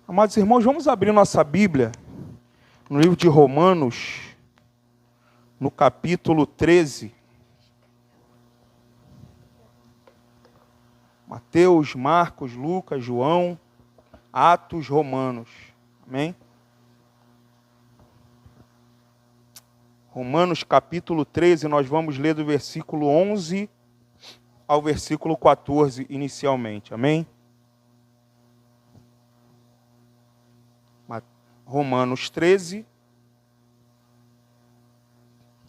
Amados irmãos, vamos abrir nossa Bíblia no livro de Romanos, no capítulo 13. Mateus, Marcos, Lucas, João, Atos, Romanos. Amém? Romanos capítulo 13, nós vamos ler do versículo 11 ao versículo 14 inicialmente. Amém? Romanos 13,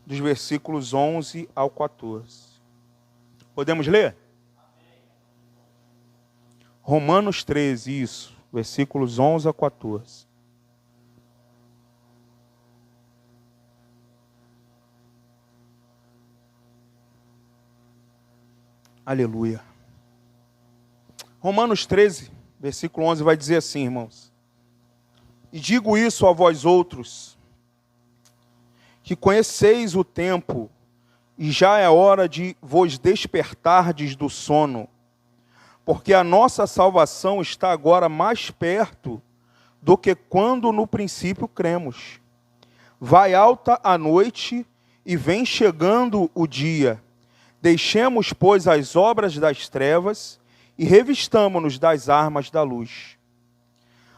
dos versículos 11 ao 14. Podemos ler? Romanos 13, isso, versículos 11 a 14. Aleluia. Romanos 13, versículo 11 vai dizer assim, irmãos: E digo isso a vós outros, que conheceis o tempo, e já é hora de vos despertardes do sono, porque a nossa salvação está agora mais perto do que quando no princípio cremos. Vai alta a noite e vem chegando o dia. Deixemos, pois, as obras das trevas e revistamo-nos das armas da luz.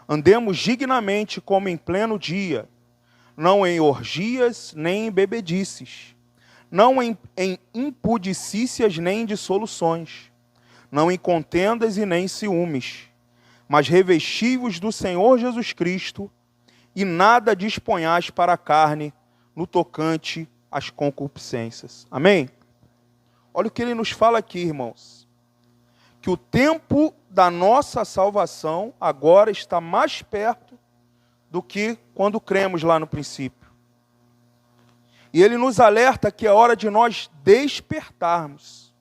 Andemos dignamente como em pleno dia, não em orgias nem em bebedices, não em impudicícias nem em dissoluções, não em contendas e nem em ciúmes, mas revesti-vos do Senhor Jesus Cristo e nada disponhais para a carne no tocante às concupiscências. Amém? Olha o que ele nos fala aqui, irmãos. Que o tempo da nossa salvação agora está mais perto do que quando cremos lá no princípio. E ele nos alerta que é hora de nós despertarmos.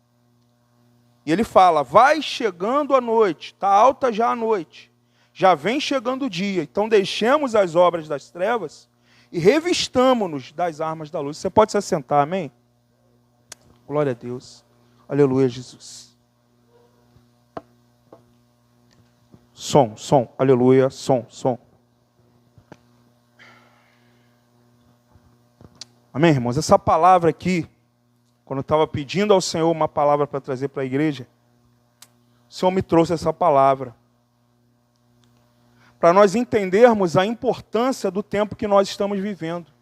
E ele fala, vai chegando a noite, está alta já a noite, já vem chegando o dia, então deixemos as obras das trevas e revistamo-nos das armas da luz. Você pode se assentar, amém? Glória a Deus. Aleluia, Jesus. Som, aleluia, som. Amém, irmãos? Essa palavra aqui, quando eu estava pedindo ao Senhor uma palavra para trazer para a igreja, o Senhor me trouxe essa palavra. Para nós entendermos a importância do tempo que nós estamos vivendo.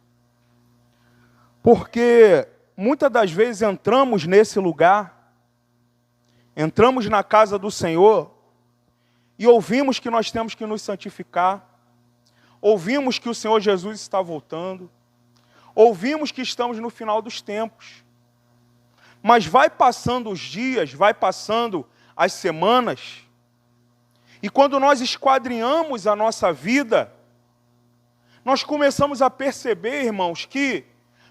Porque muitas das vezes entramos nesse lugar, entramos na casa do Senhor e ouvimos que nós temos que nos santificar, ouvimos que o Senhor Jesus está voltando, ouvimos que estamos no final dos tempos. Mas vai passando os dias, vai passando as semanas, e quando nós esquadrinhamos a nossa vida, nós começamos a perceber, irmãos, que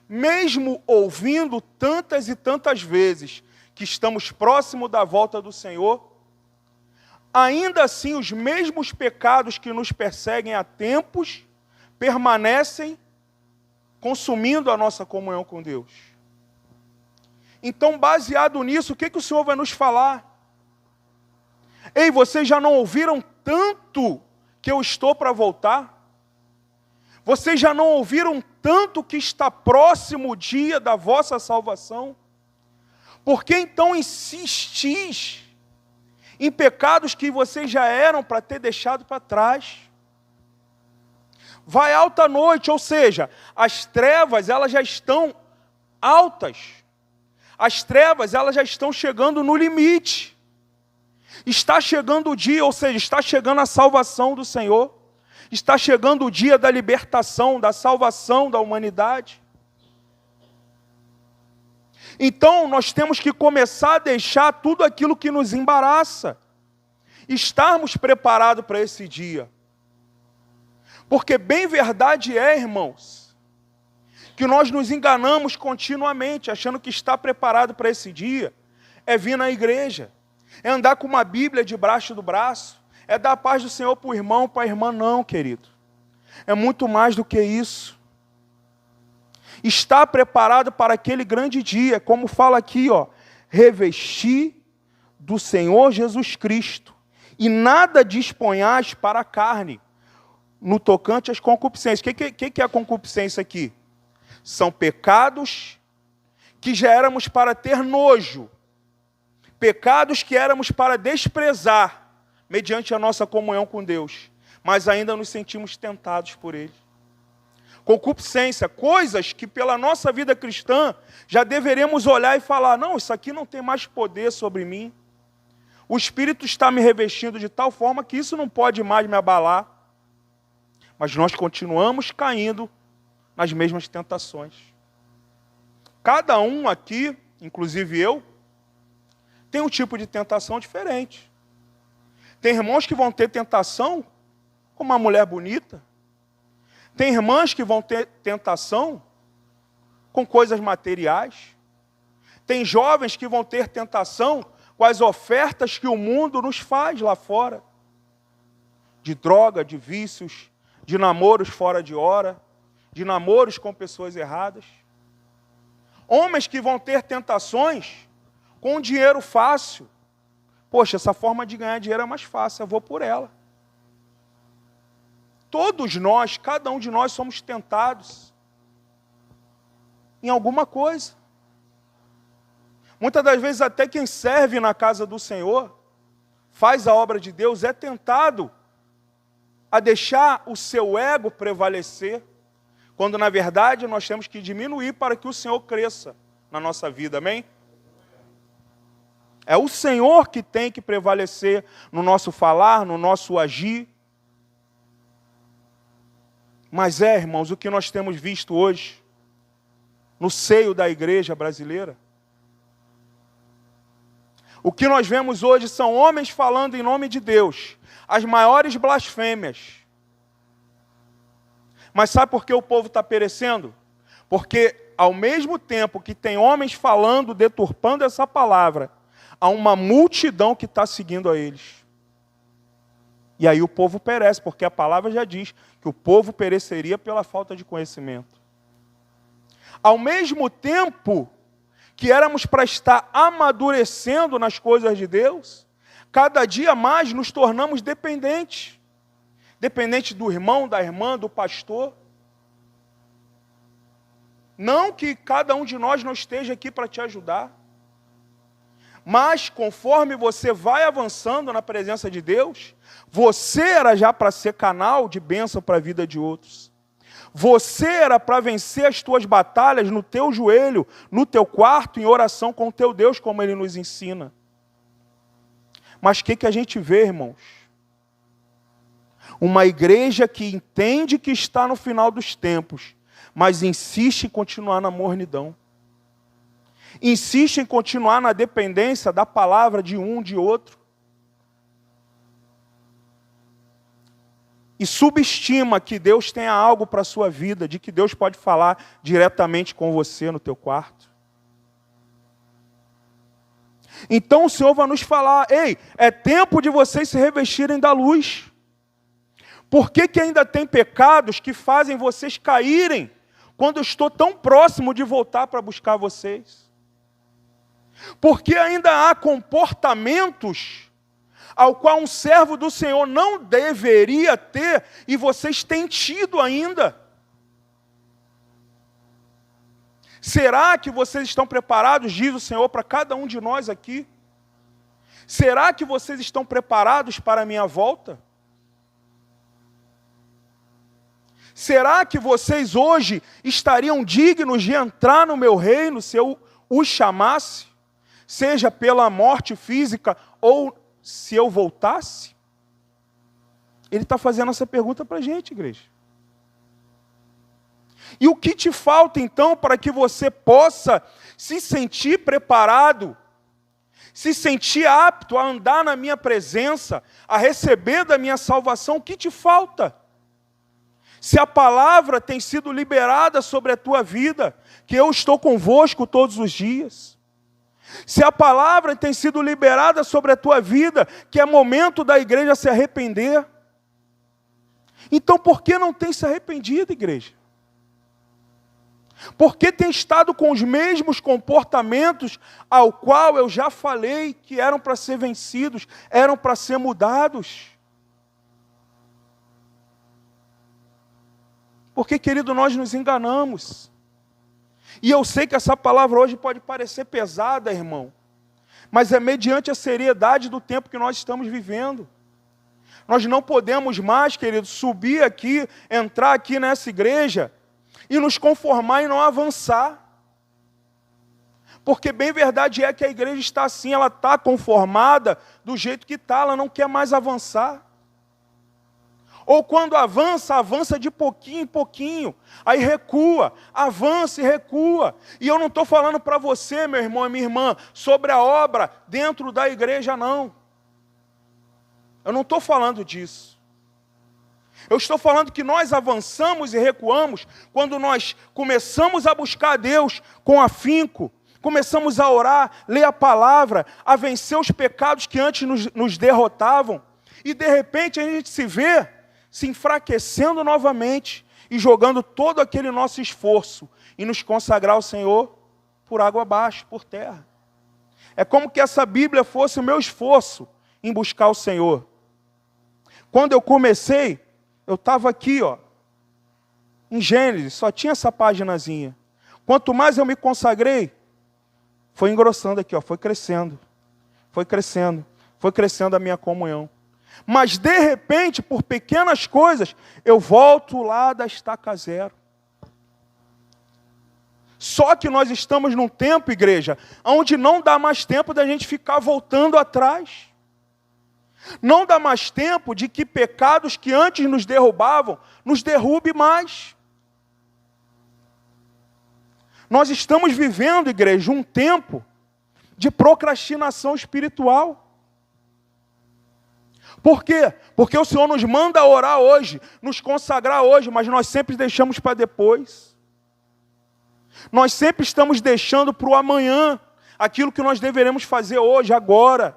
mesmo ouvindo tantas e tantas vezes que estamos próximo da volta do Senhor, ainda assim os mesmos pecados que nos perseguem há tempos permanecem consumindo a nossa comunhão com Deus. Então, baseado nisso, o que o Senhor vai nos falar? Ei, vocês já não ouviram tanto que eu estou para voltar? Vocês já não ouviram tanto que está próximo o dia da vossa salvação? Por que então insistis em pecados que vocês já eram para ter deixado para trás? Vai alta a noite, ou seja, as trevas elas já estão altas. As trevas elas já estão chegando no limite. Está chegando o dia, ou seja, está chegando a salvação do Senhor. Está chegando o dia da libertação, da salvação da humanidade. Então, nós temos que começar a deixar tudo aquilo que nos embaraça. Estarmos preparados para esse dia. Porque bem verdade é, irmãos, que nós nos enganamos continuamente, achando que estar preparado para esse dia é vir na igreja, é andar com uma Bíblia debaixo do braço, é dar a paz do Senhor para o irmão, para a irmã. Não, querido. É muito mais do que isso. Estar preparado para aquele grande dia, como fala aqui, revestir do Senhor Jesus Cristo, e nada disponhais para a carne, no tocante às concupiscências. O que é a concupiscência aqui? São pecados que já éramos para ter nojo, pecados que éramos para desprezar, mediante a nossa comunhão com Deus, mas ainda nos sentimos tentados por Ele. Concupiscência, coisas que pela nossa vida cristã já deveremos olhar e falar, não, isso aqui não tem mais poder sobre mim. O Espírito está me revestindo de tal forma que isso não pode mais me abalar. Mas nós continuamos caindo nas mesmas tentações. Cada um aqui, inclusive eu, tem um tipo de tentação diferente. Tem irmãos que vão ter tentação com uma mulher bonita. Tem irmãs que vão ter tentação com coisas materiais. Tem jovens que vão ter tentação com as ofertas que o mundo nos faz lá fora. De droga, de vícios, de namoros fora de hora, de namoros com pessoas erradas. Homens que vão ter tentações com dinheiro fácil. Poxa, essa forma de ganhar dinheiro é mais fácil, eu vou por ela. Todos nós, cada um de nós somos tentados em alguma coisa. Muitas das vezes até quem serve na casa do Senhor, faz a obra de Deus, é tentado a deixar o seu ego prevalecer, quando na verdade nós temos que diminuir para que o Senhor cresça na nossa vida, amém? É o Senhor que tem que prevalecer no nosso falar, no nosso agir. Mas irmãos, o que nós temos visto hoje, no seio da igreja brasileira, o que nós vemos hoje são homens falando em nome de Deus, as maiores blasfêmias. Mas sabe por que o povo está perecendo? Porque ao mesmo tempo que tem homens falando, deturpando essa palavra, há uma multidão que está seguindo a eles. E aí o povo perece, porque a palavra já diz que o povo pereceria pela falta de conhecimento. Ao mesmo tempo que éramos para estar amadurecendo nas coisas de Deus, cada dia mais nos tornamos dependentes. Dependentes do irmão, da irmã, do pastor. Não que cada um de nós não esteja aqui para te ajudar. Mas conforme você vai avançando na presença de Deus, você era já para ser canal de bênção para a vida de outros. Você era para vencer as tuas batalhas no teu joelho, no teu quarto, em oração com o teu Deus, como Ele nos ensina. Mas o que a gente vê, irmãos? Uma igreja que entende que está no final dos tempos, mas insiste em continuar na mornidão. Insiste em continuar na dependência da palavra de um, de outro. E subestima que Deus tenha algo para a sua vida, de que Deus pode falar diretamente com você no teu quarto. Então o Senhor vai nos falar, ei, é tempo de vocês se revestirem da luz. Por que ainda tem pecados que fazem vocês caírem, quando eu estou tão próximo de voltar para buscar vocês? Porque ainda há comportamentos ao qual um servo do Senhor não deveria ter, e vocês têm tido ainda. Será que vocês estão preparados, diz o Senhor, para cada um de nós aqui? Será que vocês estão preparados para a minha volta? Será que vocês hoje estariam dignos de entrar no meu reino se eu os chamasse? Seja pela morte física ou se eu voltasse? Ele está fazendo essa pergunta para a gente, igreja. E o que te falta, então, para que você possa se sentir preparado, se sentir apto a andar na minha presença, a receber da minha salvação? O que te falta? Se a palavra tem sido liberada sobre a tua vida, que eu estou convosco todos os dias. Se a palavra tem sido liberada sobre a tua vida, que é momento da igreja se arrepender. Então por que não tem se arrependido, igreja? Por que tem estado com os mesmos comportamentos ao qual eu já falei que eram para ser vencidos, eram para ser mudados? Porque, querido, nós nos enganamos. E eu sei que essa palavra hoje pode parecer pesada, irmão, mas é mediante a seriedade do tempo que nós estamos vivendo. Nós não podemos mais, querido, subir aqui, entrar aqui nessa igreja e nos conformar e não avançar. Porque bem verdade é que a igreja está assim, ela está conformada do jeito que está, ela não quer mais avançar. Ou quando avança, avança de pouquinho em pouquinho, aí recua, avança e recua. E eu não estou falando para você, meu irmão e minha irmã, sobre a obra dentro da igreja, não. Eu não estou falando disso. Eu estou falando que nós avançamos e recuamos quando nós começamos a buscar Deus com afinco, começamos a orar, ler a palavra, a vencer os pecados que antes nos derrotavam, e de repente a gente se vê se enfraquecendo novamente e jogando todo aquele nosso esforço e nos consagrar ao Senhor por água abaixo, por terra. É como que essa Bíblia fosse o meu esforço em buscar o Senhor. Quando eu comecei, eu estava aqui, em Gênesis, só tinha essa paginazinha. Quanto mais eu me consagrei, foi engrossando aqui, foi crescendo, foi crescendo, foi crescendo a minha comunhão. Mas, de repente, por pequenas coisas, eu volto lá da estaca zero. Só que nós estamos num tempo, igreja, onde não dá mais tempo da gente ficar voltando atrás. Não dá mais tempo de que pecados que antes nos derrubavam, nos derrube mais. Nós estamos vivendo, igreja, um tempo de procrastinação espiritual. Por quê? Porque o Senhor nos manda orar hoje, nos consagrar hoje, mas nós sempre deixamos para depois. Nós sempre estamos deixando para o amanhã aquilo que nós deveremos fazer hoje, agora.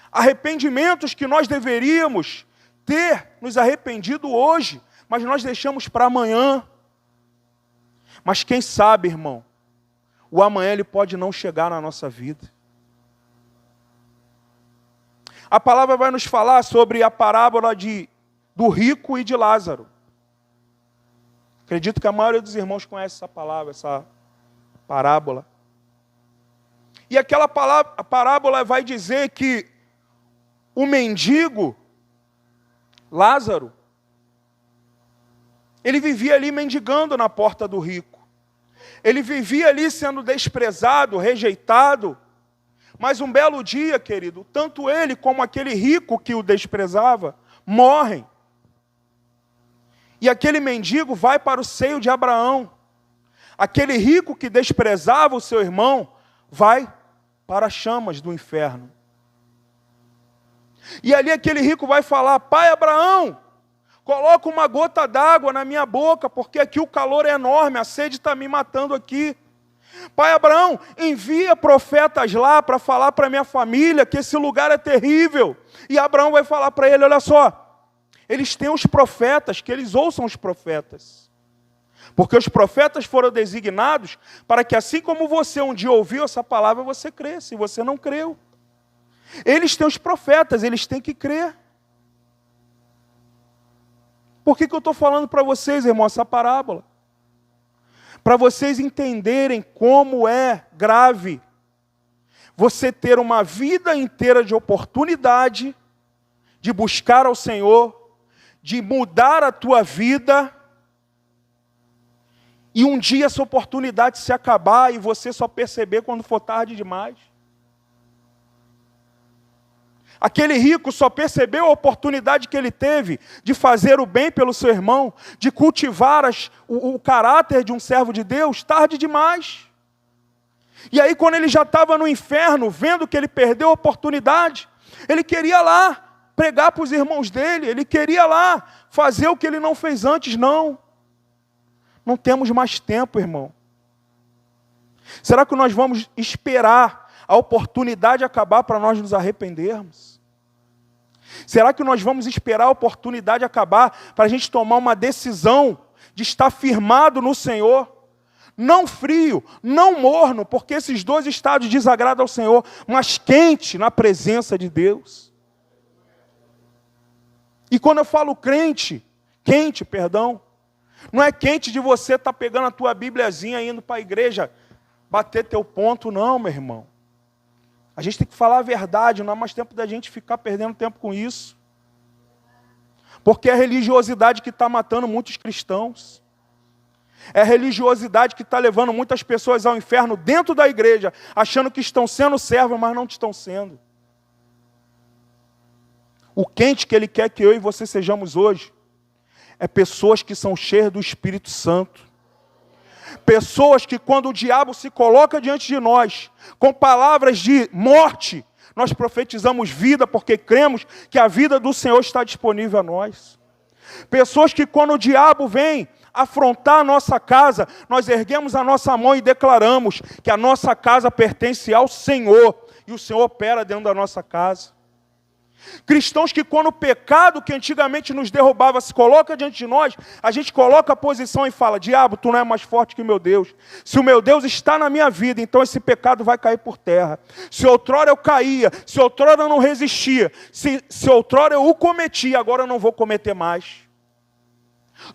Arrependimentos que nós deveríamos ter nos arrependido hoje, mas nós deixamos para amanhã. Mas quem sabe, irmão, o amanhã ele pode não chegar na nossa vida. A palavra vai nos falar sobre a parábola do rico e de Lázaro. Acredito que a maioria dos irmãos conhece essa palavra, essa parábola. E aquela parábola vai dizer que o mendigo, Lázaro, ele vivia ali mendigando na porta do rico. Ele vivia ali sendo desprezado, rejeitado. Mas um belo dia, querido, tanto ele como aquele rico que o desprezava, morrem. E aquele mendigo vai para o seio de Abraão. Aquele rico que desprezava o seu irmão, vai para as chamas do inferno. E ali aquele rico vai falar: pai Abraão, coloca uma gota d'água na minha boca, porque aqui o calor é enorme, a sede está me matando aqui. Pai Abraão, envia profetas lá para falar para minha família que esse lugar é terrível. E Abraão vai falar para ele: olha só, eles têm os profetas, que eles ouçam os profetas. Porque os profetas foram designados para que, assim como você um dia ouviu essa palavra, você cresça, e você não creu. Eles têm os profetas, eles têm que crer. Por que eu estou falando para vocês, irmão, essa parábola? Para vocês entenderem como é grave você ter uma vida inteira de oportunidade, de buscar ao Senhor, de mudar a tua vida, e um dia essa oportunidade se acabar e você só perceber quando for tarde demais. Aquele rico só percebeu a oportunidade que ele teve de fazer o bem pelo seu irmão, de cultivar o caráter de um servo de Deus, tarde demais. E aí, quando ele já estava no inferno, vendo que ele perdeu a oportunidade, ele queria lá pregar para os irmãos dele, ele queria lá fazer o que ele não fez antes, não. Não temos mais tempo, irmão. Será que nós vamos esperar a oportunidade acabar para nós nos arrependermos? Será que nós vamos esperar a oportunidade acabar para a gente tomar uma decisão de estar firmado no Senhor? Não frio, não morno, porque esses dois estados desagradam ao Senhor, mas quente na presença de Deus. E quando eu falo quente, Não é quente de você estar pegando a tua Bíbliazinha e indo para a igreja bater teu ponto, não, meu irmão. A gente tem que falar a verdade, não há mais tempo da gente ficar perdendo tempo com isso. Porque é a religiosidade que está matando muitos cristãos. É a religiosidade que está levando muitas pessoas ao inferno dentro da igreja, achando que estão sendo servos, mas não estão sendo. O quente que Ele quer que eu e você sejamos hoje é pessoas que são cheias do Espírito Santo. Pessoas que quando o diabo se coloca diante de nós, com palavras de morte, nós profetizamos vida, porque cremos que a vida do Senhor está disponível a nós. Pessoas que quando o diabo vem afrontar a nossa casa, nós erguemos a nossa mão e declaramos que a nossa casa pertence ao Senhor, e o Senhor opera dentro da nossa casa. Cristãos que quando o pecado que antigamente nos derrubava se coloca diante de nós, a gente coloca a posição e fala: diabo, tu não é mais forte que o meu Deus. Se o meu Deus está na minha vida, então esse pecado vai cair por terra. Se outrora eu caía, se outrora eu não resistia, se outrora eu o cometia, agora eu não vou cometer mais.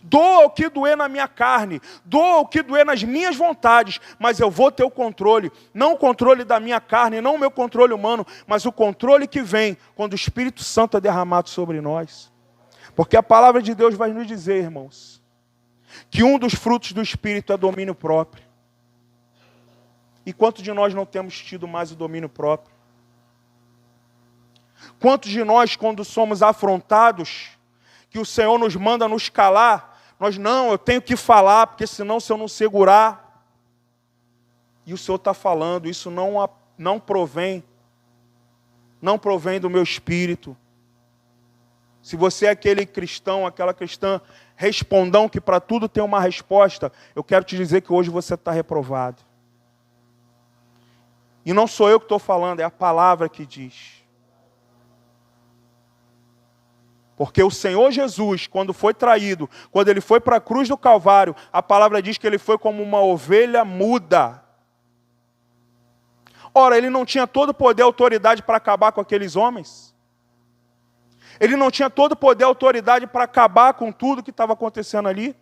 Doa o que doer na minha carne, doa o que doer nas minhas vontades, mas eu vou ter o controle, não o controle da minha carne, não o meu controle humano, mas o controle que vem quando o Espírito Santo é derramado sobre nós. Porque a palavra de Deus vai nos dizer, irmãos, que um dos frutos do Espírito é domínio próprio. E quantos de nós não temos tido mais o domínio próprio? Quantos de nós, quando somos afrontados, que o Senhor nos manda nos calar, eu tenho que falar, porque senão se eu não segurar, e o Senhor está falando, isso não provém do meu espírito. Se você é aquele cristão, aquela cristã respondão, que para tudo tem uma resposta, eu quero te dizer que hoje você está reprovado. E não sou eu que estou falando, é a palavra que diz. Porque o Senhor Jesus, quando foi traído, quando Ele foi para a cruz do Calvário, a palavra diz que Ele foi como uma ovelha muda. Ora, Ele não tinha todo o poder e autoridade para acabar com aqueles homens? Ele não tinha todo o poder e autoridade para acabar com tudo que estava acontecendo ali?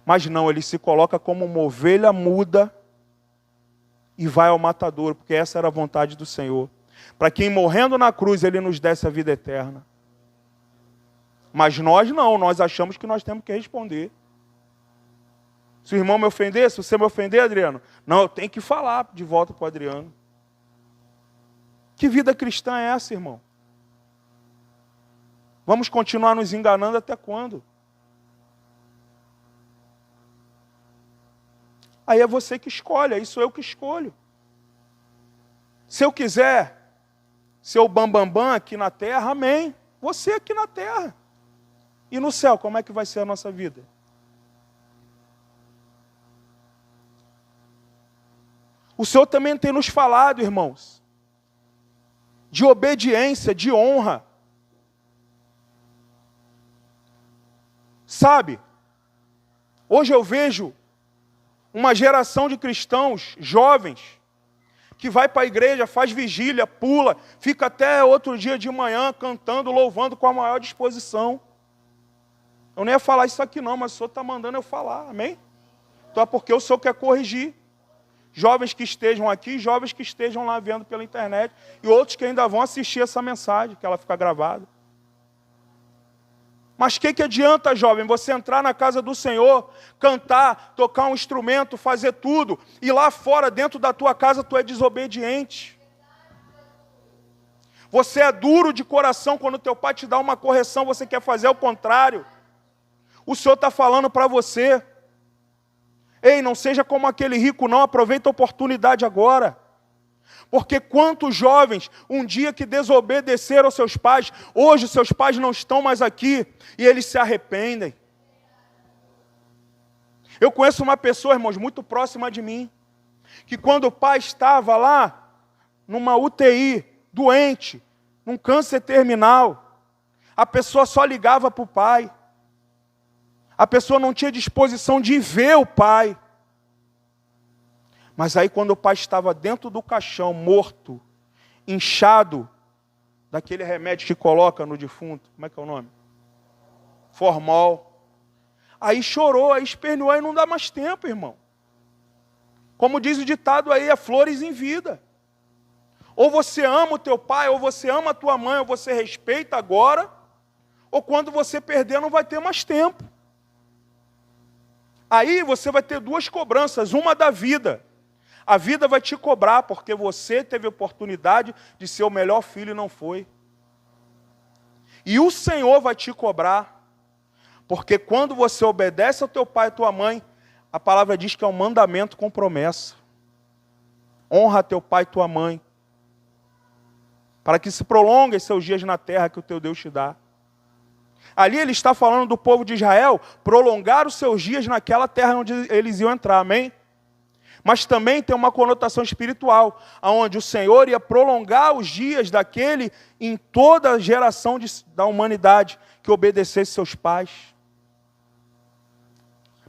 Mas não, Ele se coloca como uma ovelha muda e vai ao matadouro, porque essa era a vontade do Senhor. Para quem morrendo na cruz, Ele nos desse a vida eterna. Mas nós não, nós achamos que nós temos que responder. Se o irmão me ofender, se você me ofender, Adriano, não, eu tenho que falar de volta para o Adriano. Que vida cristã é essa, irmão? Vamos continuar nos enganando até quando? Aí é você que escolhe, aí sou eu que escolho. Se eu quiser ser o bambambam aqui na terra, amém. Você aqui na terra. E no céu, como é que vai ser a nossa vida? O Senhor também tem nos falado, irmãos, de obediência, de honra. Sabe, hoje eu vejo uma geração de cristãos jovens que vai para a igreja, faz vigília, pula, fica até outro dia de manhã cantando, louvando com a maior disposição. Eu nem ia falar isso aqui não, mas o Senhor está mandando eu falar, amém? Então é porque o Senhor quer corrigir. Jovens que estejam aqui, jovens que estejam lá vendo pela internet, e outros que ainda vão assistir essa mensagem, que ela fica gravada. Mas o que adianta, jovem, você entrar na casa do Senhor, cantar, tocar um instrumento, fazer tudo, e lá fora, dentro da tua casa, tu é desobediente. Você é duro de coração, quando teu pai te dá uma correção, você quer fazer o contrário. O Senhor está falando para você. Ei, não seja como aquele rico não, aproveita a oportunidade agora. Porque quantos jovens, um dia que desobedeceram aos seus pais, hoje seus pais não estão mais aqui, e eles se arrependem. Eu conheço uma pessoa, irmãos, muito próxima de mim, que quando o pai estava lá, numa UTI, doente, num câncer terminal, a pessoa só ligava para o pai. A pessoa não tinha disposição de ver o pai. Mas aí quando o pai estava dentro do caixão, morto, inchado, daquele remédio que coloca no defunto, como é que é o nome? Formol. Aí chorou, aí esperneou, aí não dá mais tempo, irmão. Como diz o ditado aí, é flores em vida. Ou você ama o teu pai, ou você ama a tua mãe, ou você respeita agora, ou quando você perder não vai ter mais tempo. Aí você vai ter duas cobranças, uma da vida. A vida vai te cobrar, porque você teve a oportunidade de ser o melhor filho e não foi. E o Senhor vai te cobrar, porque quando você obedece ao teu pai e à tua mãe, a palavra diz que é um mandamento com promessa. Honra teu pai e tua mãe, para que se prolonguem seus dias na terra que o teu Deus te dá. Ali ele está falando do povo de Israel prolongar os seus dias naquela terra onde eles iam entrar, amém? Mas também tem uma conotação espiritual, onde o Senhor ia prolongar os dias daquele em toda a geração da humanidade que obedecesse seus pais.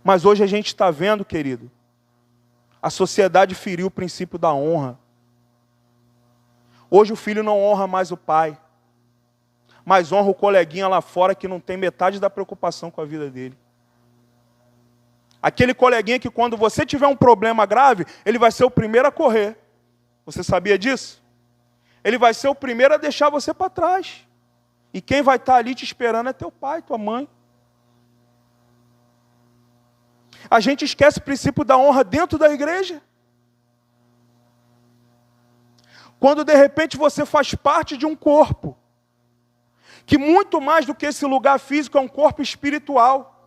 Mas hoje a gente está vendo, querido, a sociedade feriu o princípio da honra. Hoje o filho não honra mais o pai, mas honra o coleguinha lá fora que não tem metade da preocupação com a vida dele. Aquele coleguinha que quando você tiver um problema grave, ele vai ser o primeiro a correr. Você sabia disso? Ele vai ser o primeiro a deixar você para trás. E quem vai estar ali te esperando é teu pai, tua mãe. A gente esquece o princípio da honra dentro da igreja. Quando de repente você faz parte de um corpo, que muito mais do que esse lugar físico é um corpo espiritual.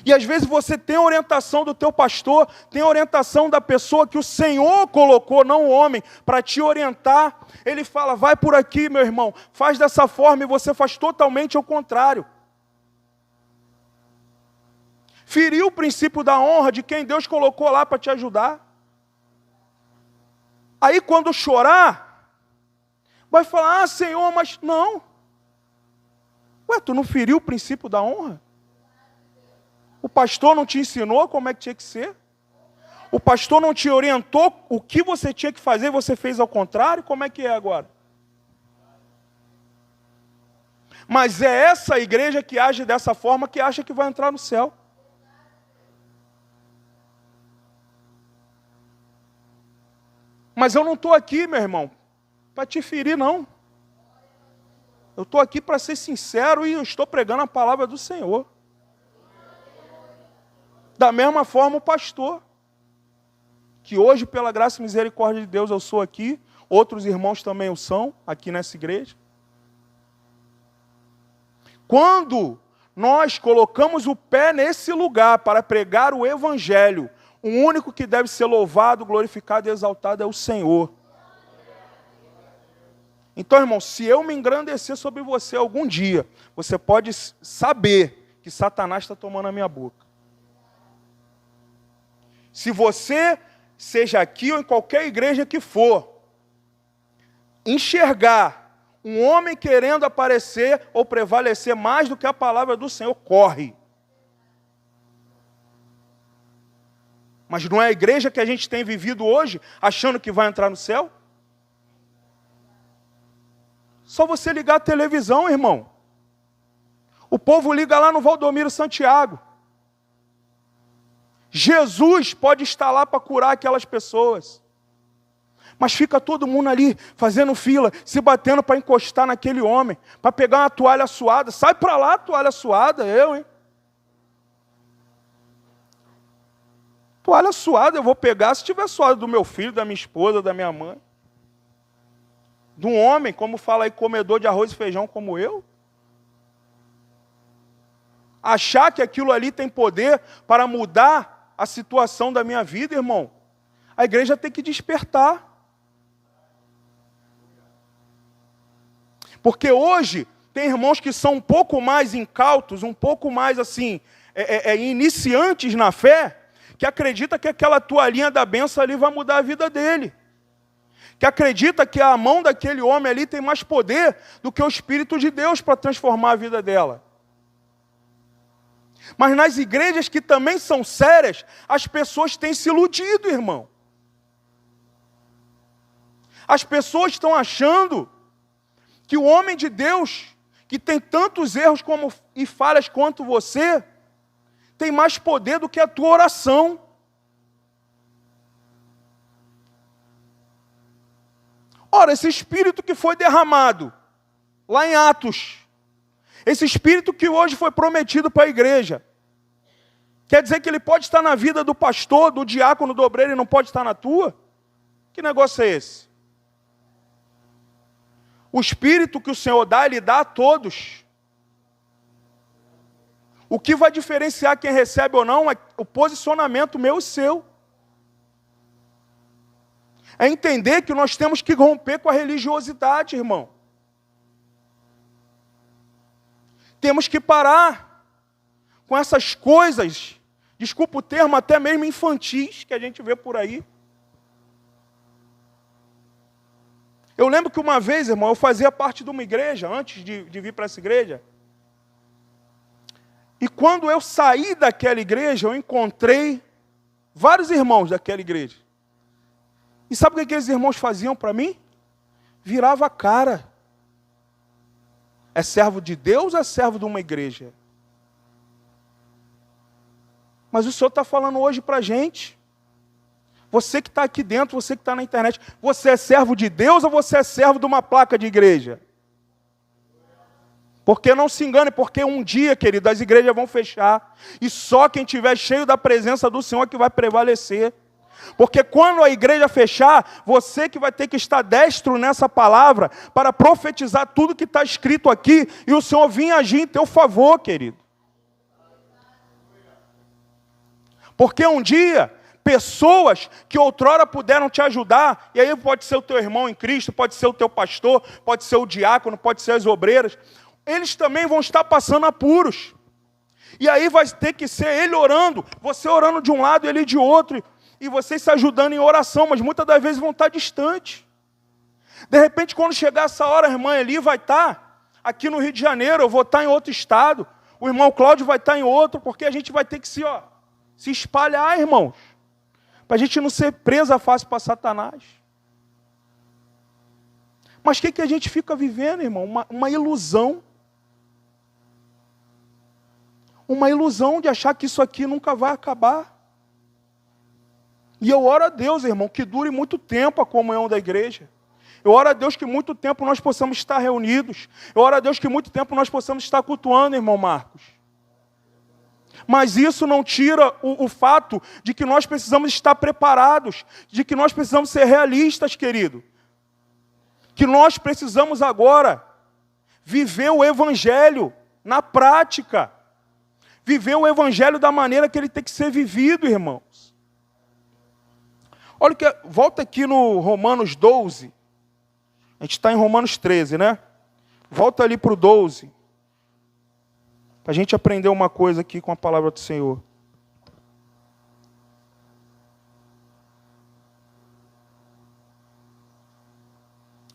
E às vezes você tem a orientação do teu pastor, tem a orientação da pessoa que o Senhor colocou, não o homem, para te orientar. Ele fala, vai por aqui, meu irmão, faz dessa forma, e você faz totalmente ao contrário. Feriu o princípio da honra de quem Deus colocou lá para te ajudar. Aí quando chorar, vai falar, ah, Senhor, mas não. Ué, tu não feriu o princípio da honra? O pastor não te ensinou como é que tinha que ser? O pastor não te orientou o que você tinha que fazer e você fez ao contrário? Como é que é agora? Mas é essa igreja que age dessa forma que acha que vai entrar no céu. Mas eu não estou aqui, meu irmão, para te ferir, não. Eu estou aqui para ser sincero e eu estou pregando a palavra do Senhor. Da mesma forma o pastor, que hoje, pela graça e misericórdia de Deus, eu sou aqui, outros irmãos também o são, aqui nessa igreja. Quando nós colocamos o pé nesse lugar para pregar o Evangelho, o único que deve ser louvado, glorificado e exaltado é o Senhor. Então, irmão, se eu me engrandecer sobre você algum dia, você pode saber que Satanás está tomando a minha boca. Se você, seja aqui ou em qualquer igreja que for, enxergar um homem querendo aparecer ou prevalecer mais do que a palavra do Senhor, corre. Mas não é a igreja que a gente tem vivido hoje, achando que vai entrar no céu? Só você ligar a televisão, irmão. O povo liga lá no Valdomiro Santiago. Jesus pode estar lá para curar aquelas pessoas. Mas fica todo mundo ali, fazendo fila, se batendo para encostar naquele homem, para pegar uma toalha suada. Sai para lá, toalha suada, hein? Toalha suada eu vou pegar se tiver suada do meu filho, da minha esposa, da minha mãe. De um homem, como fala aí, comedor de arroz e feijão como eu. Achar que aquilo ali tem poder para mudar a situação da minha vida, irmão, a igreja tem que despertar. Porque hoje tem irmãos que são um pouco mais incautos, um pouco mais assim, iniciantes na fé, que acredita que aquela toalhinha da bênção ali vai mudar a vida dele. Que acredita que a mão daquele homem ali tem mais poder do que o Espírito de Deus para transformar a vida dela. Mas nas igrejas que também são sérias, as pessoas têm se iludido, irmão. As pessoas estão achando que o homem de Deus, que tem tantos erros e falhas quanto você, tem mais poder do que a tua oração. Ora, esse Espírito que foi derramado lá em Atos, esse Espírito que hoje foi prometido para a igreja, quer dizer que ele pode estar na vida do pastor, do diácono, do obreiro e não pode estar na tua? Que negócio é esse? O Espírito que o Senhor dá, Ele dá a todos. O que vai diferenciar quem recebe ou não é o posicionamento meu e seu. É entender que nós temos que romper com a religiosidade, irmão. Temos que parar com essas coisas, desculpa o termo, até mesmo infantis, que a gente vê por aí. Eu lembro que uma vez, irmão, eu fazia parte de uma igreja, antes de vir para essa igreja. E quando eu saí daquela igreja, eu encontrei vários irmãos daquela igreja. E sabe o que aqueles irmãos faziam para mim? Virava a cara. É servo de Deus ou é servo de uma igreja? Mas o Senhor está falando hoje para a gente. Você que está aqui dentro, você que está na internet, você é servo de Deus ou você é servo de uma placa de igreja? Porque não se engane, porque um dia, querido, as igrejas vão fechar. E só quem estiver cheio da presença do Senhor é que vai prevalecer. Porque quando a igreja fechar, você que vai ter que estar destro nessa palavra para profetizar tudo que está escrito aqui e o Senhor vir agir em teu favor, querido. Porque um dia, pessoas que outrora puderam te ajudar, e aí pode ser o teu irmão em Cristo, pode ser o teu pastor, pode ser o diácono, pode ser as obreiras, eles também vão estar passando apuros. E aí vai ter que ser ele orando, você orando de um lado e ele de outro, e vocês se ajudando em oração, mas muitas das vezes vão estar distantes. De repente, quando chegar essa hora, a irmã Eli vai estar aqui no Rio de Janeiro, eu vou estar em outro estado, o irmão Cláudio vai estar em outro, porque a gente vai ter que se espalhar, irmãos, para a gente não ser presa fácil para Satanás. Mas o que a gente fica vivendo, irmão? Uma ilusão. Uma ilusão de achar que isso aqui nunca vai acabar. E eu oro a Deus, irmão, que dure muito tempo a comunhão da igreja. Eu oro a Deus que muito tempo nós possamos estar reunidos. Eu oro a Deus que muito tempo nós possamos estar cultuando, irmão Marcos. Mas isso não tira o fato de que nós precisamos estar preparados, de que nós precisamos ser realistas, querido. Que nós precisamos agora viver o Evangelho na prática. Viver o Evangelho da maneira que ele tem que ser vivido, irmãos. Olha que volta aqui no Romanos 12. A gente está em Romanos 13, né? Volta ali para o 12. Para a gente aprender uma coisa aqui com a palavra do Senhor.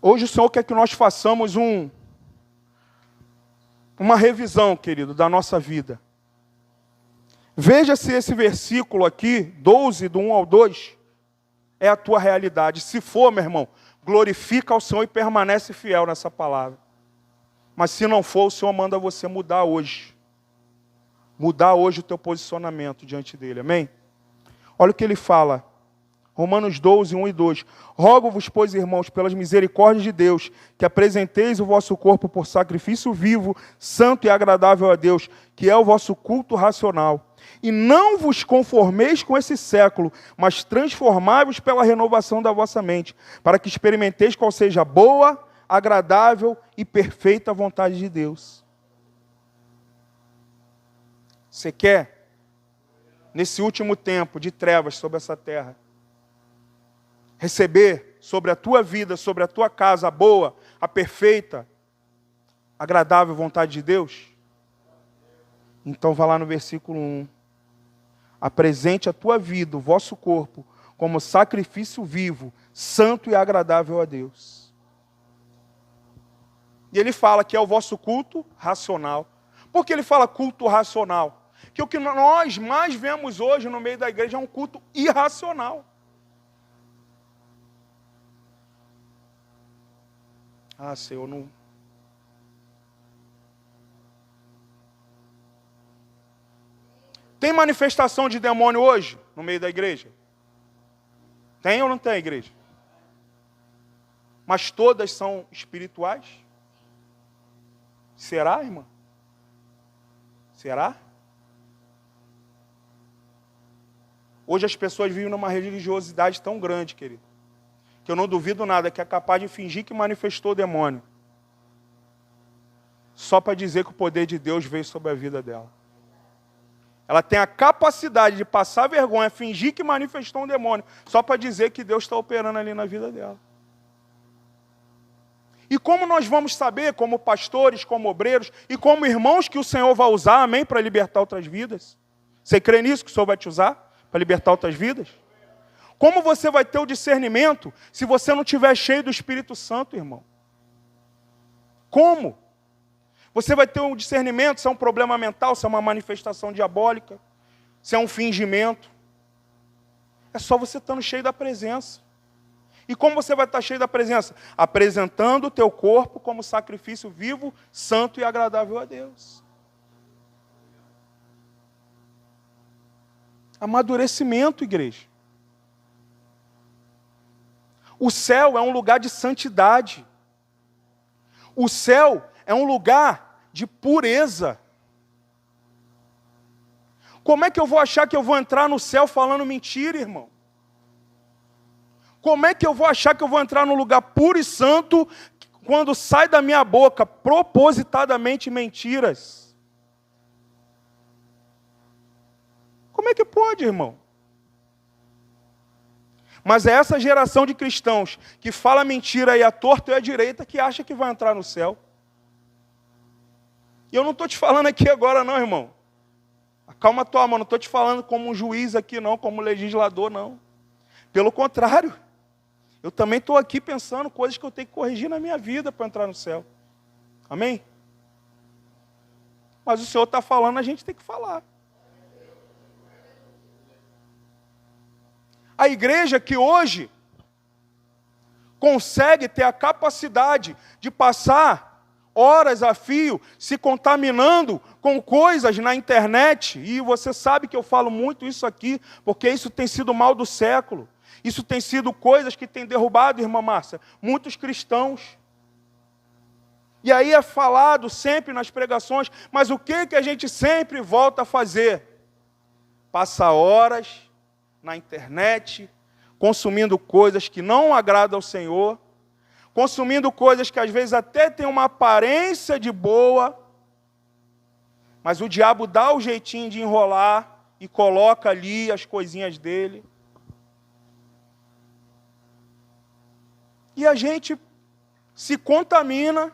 Hoje o Senhor quer que nós façamos uma revisão, querido, da nossa vida. Veja se esse versículo aqui, 12, do 1 ao 2, é a tua realidade. Se for, meu irmão, glorifica ao Senhor e permanece fiel nessa palavra. Mas se não for, o Senhor manda você mudar hoje. Mudar hoje o teu posicionamento diante dele, amém? Olha o que ele fala. Romanos 12, 1 e 2. Rogo-vos, pois, irmãos, pelas misericórdias de Deus, que apresenteis o vosso corpo por sacrifício vivo, santo e agradável a Deus, que é o vosso culto racional. E não vos conformeis com esse século, mas transformai-vos pela renovação da vossa mente, para que experimenteis qual seja a boa, agradável e perfeita vontade de Deus. Você quer, nesse último tempo de trevas sobre essa terra, receber sobre a tua vida, sobre a tua casa, a boa, a perfeita, agradável vontade de Deus? Então vá lá no versículo 1. Apresente a tua vida, o vosso corpo, como sacrifício vivo, santo e agradável a Deus. E ele fala que é o vosso culto racional. Por que ele fala culto racional? Que o que nós mais vemos hoje no meio da igreja é um culto irracional. Ah, Senhor, não... Tem manifestação de demônio hoje no meio da igreja? Tem ou não tem, igreja? Mas todas são espirituais? Será, irmã? Será? Hoje as pessoas vivem numa religiosidade tão grande, querido, que eu não duvido nada que é capaz de fingir que manifestou o demônio, só para dizer que o poder de Deus veio sobre a vida dela. Ela tem a capacidade de passar vergonha, fingir que manifestou um demônio, só para dizer que Deus está operando ali na vida dela. E como nós vamos saber, como pastores, como obreiros e como irmãos, que o Senhor vai usar, amém, para libertar outras vidas? Você crê nisso, que o Senhor vai te usar para libertar outras vidas? Como você vai ter o discernimento se você não estiver cheio do Espírito Santo, irmão? Como? Você vai ter um discernimento se é um problema mental, se é uma manifestação diabólica, se é um fingimento. É só você estando cheio da presença. E como você vai estar cheio da presença? Apresentando o teu corpo como sacrifício vivo, santo e agradável a Deus. Amadurecimento, igreja. O céu é um lugar de santidade. O céu é um lugar de pureza. Como é que eu vou achar que eu vou entrar no céu falando mentira, irmão? Como é que eu vou achar que eu vou entrar num lugar puro e santo quando sai da minha boca propositadamente mentiras? Como é que pode, irmão? Mas é essa geração de cristãos que fala mentira aí à torta e à direita que acha que vai entrar no céu. E eu não estou te falando aqui agora não, irmão. Acalma a tua alma, não estou te falando como um juiz aqui não, como legislador não. Pelo contrário, eu também estou aqui pensando coisas que eu tenho que corrigir na minha vida para entrar no céu. Amém? Mas o Senhor está falando, a gente tem que falar. A igreja que hoje consegue ter a capacidade de passar horas a fio se contaminando com coisas na internet, e você sabe que eu falo muito isso aqui, porque isso tem sido o mal do século. Isso tem sido coisas que têm derrubado, irmã Márcia, muitos cristãos. E aí é falado sempre nas pregações, mas o que a gente sempre volta a fazer? Passa horas na internet, consumindo coisas que não agradam ao Senhor, consumindo coisas que às vezes até têm uma aparência de boa, mas o diabo dá o jeitinho de enrolar e coloca ali as coisinhas dele. E a gente se contamina,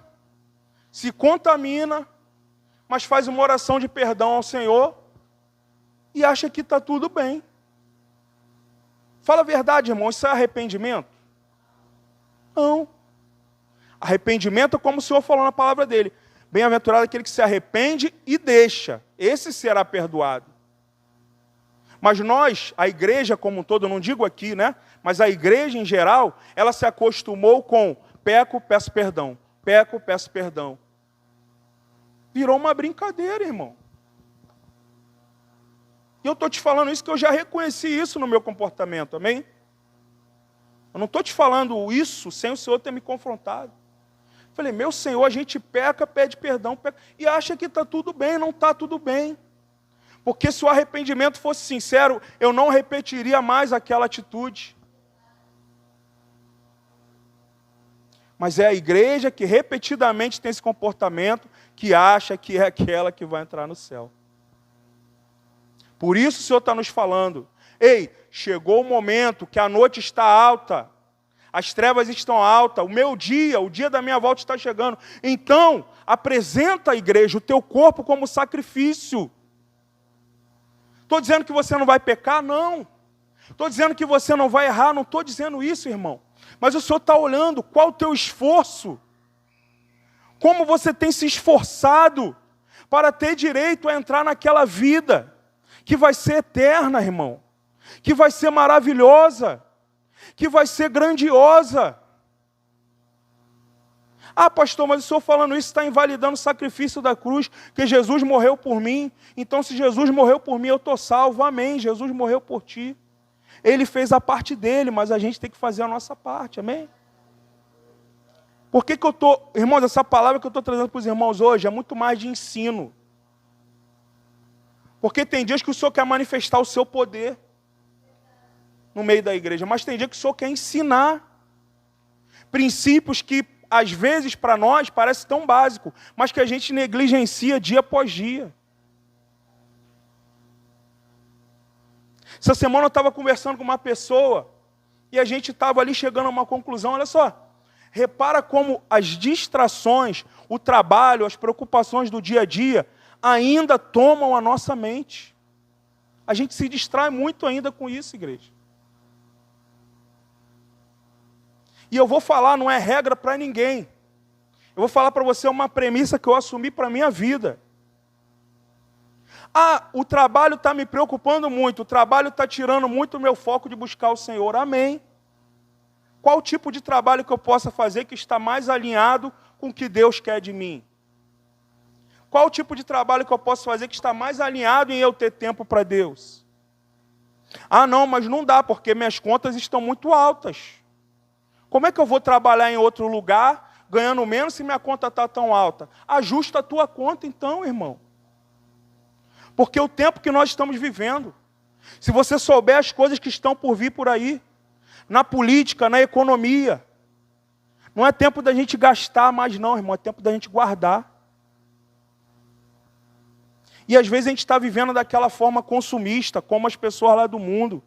mas faz uma oração de perdão ao Senhor e acha que está tudo bem. Fala a verdade, irmão, isso é arrependimento? Não. Arrependimento é como o Senhor falou na palavra dele. Bem-aventurado aquele que se arrepende e deixa. Esse será perdoado. Mas nós, a igreja como um todo, eu não digo aqui, né? Mas a igreja em geral, ela se acostumou com peco, peço perdão. Peco, peço perdão. Virou uma brincadeira, irmão. E eu estou te falando isso que eu já reconheci isso no meu comportamento, amém? Eu não estou te falando isso sem o Senhor ter me confrontado. Falei, meu Senhor, a gente peca, pede perdão, peca, e acha que está tudo bem, não está tudo bem. Porque se o arrependimento fosse sincero, eu não repetiria mais aquela atitude. Mas é a igreja que repetidamente tem esse comportamento, que acha que é aquela que vai entrar no céu. Por isso o Senhor está nos falando, ei, chegou o momento que a noite está alta, as trevas estão altas, o meu dia, o dia da minha volta está chegando. Então, apresenta à igreja o teu corpo como sacrifício. Estou dizendo que você não vai pecar? Não. Estou dizendo que você não vai errar? Não estou dizendo isso, irmão. Mas o Senhor está olhando qual o teu esforço. Como você tem se esforçado para ter direito a entrar naquela vida que vai ser eterna, irmão. Que vai ser maravilhosa. Que vai ser grandiosa. Ah, pastor, mas o senhor falando isso está invalidando o sacrifício da cruz, que Jesus morreu por mim. Então, se Jesus morreu por mim, eu estou salvo. Amém. Jesus morreu por ti. Ele fez a parte dele, mas a gente tem que fazer a nossa parte. Amém? Por que eu estou... Irmãos, essa palavra que eu estou trazendo para os irmãos hoje é muito mais de ensino. Porque tem dias que o senhor quer manifestar o seu poder no meio da igreja, mas tem dia que o senhor quer ensinar princípios que, às vezes, para nós, parece tão básico, mas que a gente negligencia dia após dia. Essa semana eu estava conversando com uma pessoa e a gente estava ali chegando a uma conclusão. Olha só, repara como as distrações, o trabalho, as preocupações do dia a dia ainda tomam a nossa mente. A gente se distrai muito ainda com isso, igreja. E eu vou falar, não é regra para ninguém. Eu vou falar para você uma premissa que eu assumi para a minha vida. Ah, o trabalho está me preocupando muito, o trabalho está tirando muito o meu foco de buscar o Senhor. Amém. Qual tipo de trabalho que eu possa fazer que está mais alinhado com o que Deus quer de mim? Qual tipo de trabalho que eu posso fazer que está mais alinhado em eu ter tempo para Deus? Ah, não, mas não dá, porque minhas contas estão muito altas. Como é que eu vou trabalhar em outro lugar, ganhando menos, se minha conta está tão alta? Ajusta a tua conta então, irmão. Porque o tempo que nós estamos vivendo, se você souber as coisas que estão por vir por aí, na política, na economia, não é tempo da gente gastar mais não, irmão, é tempo da gente guardar. E às vezes a gente está vivendo daquela forma consumista, como as pessoas lá do mundo.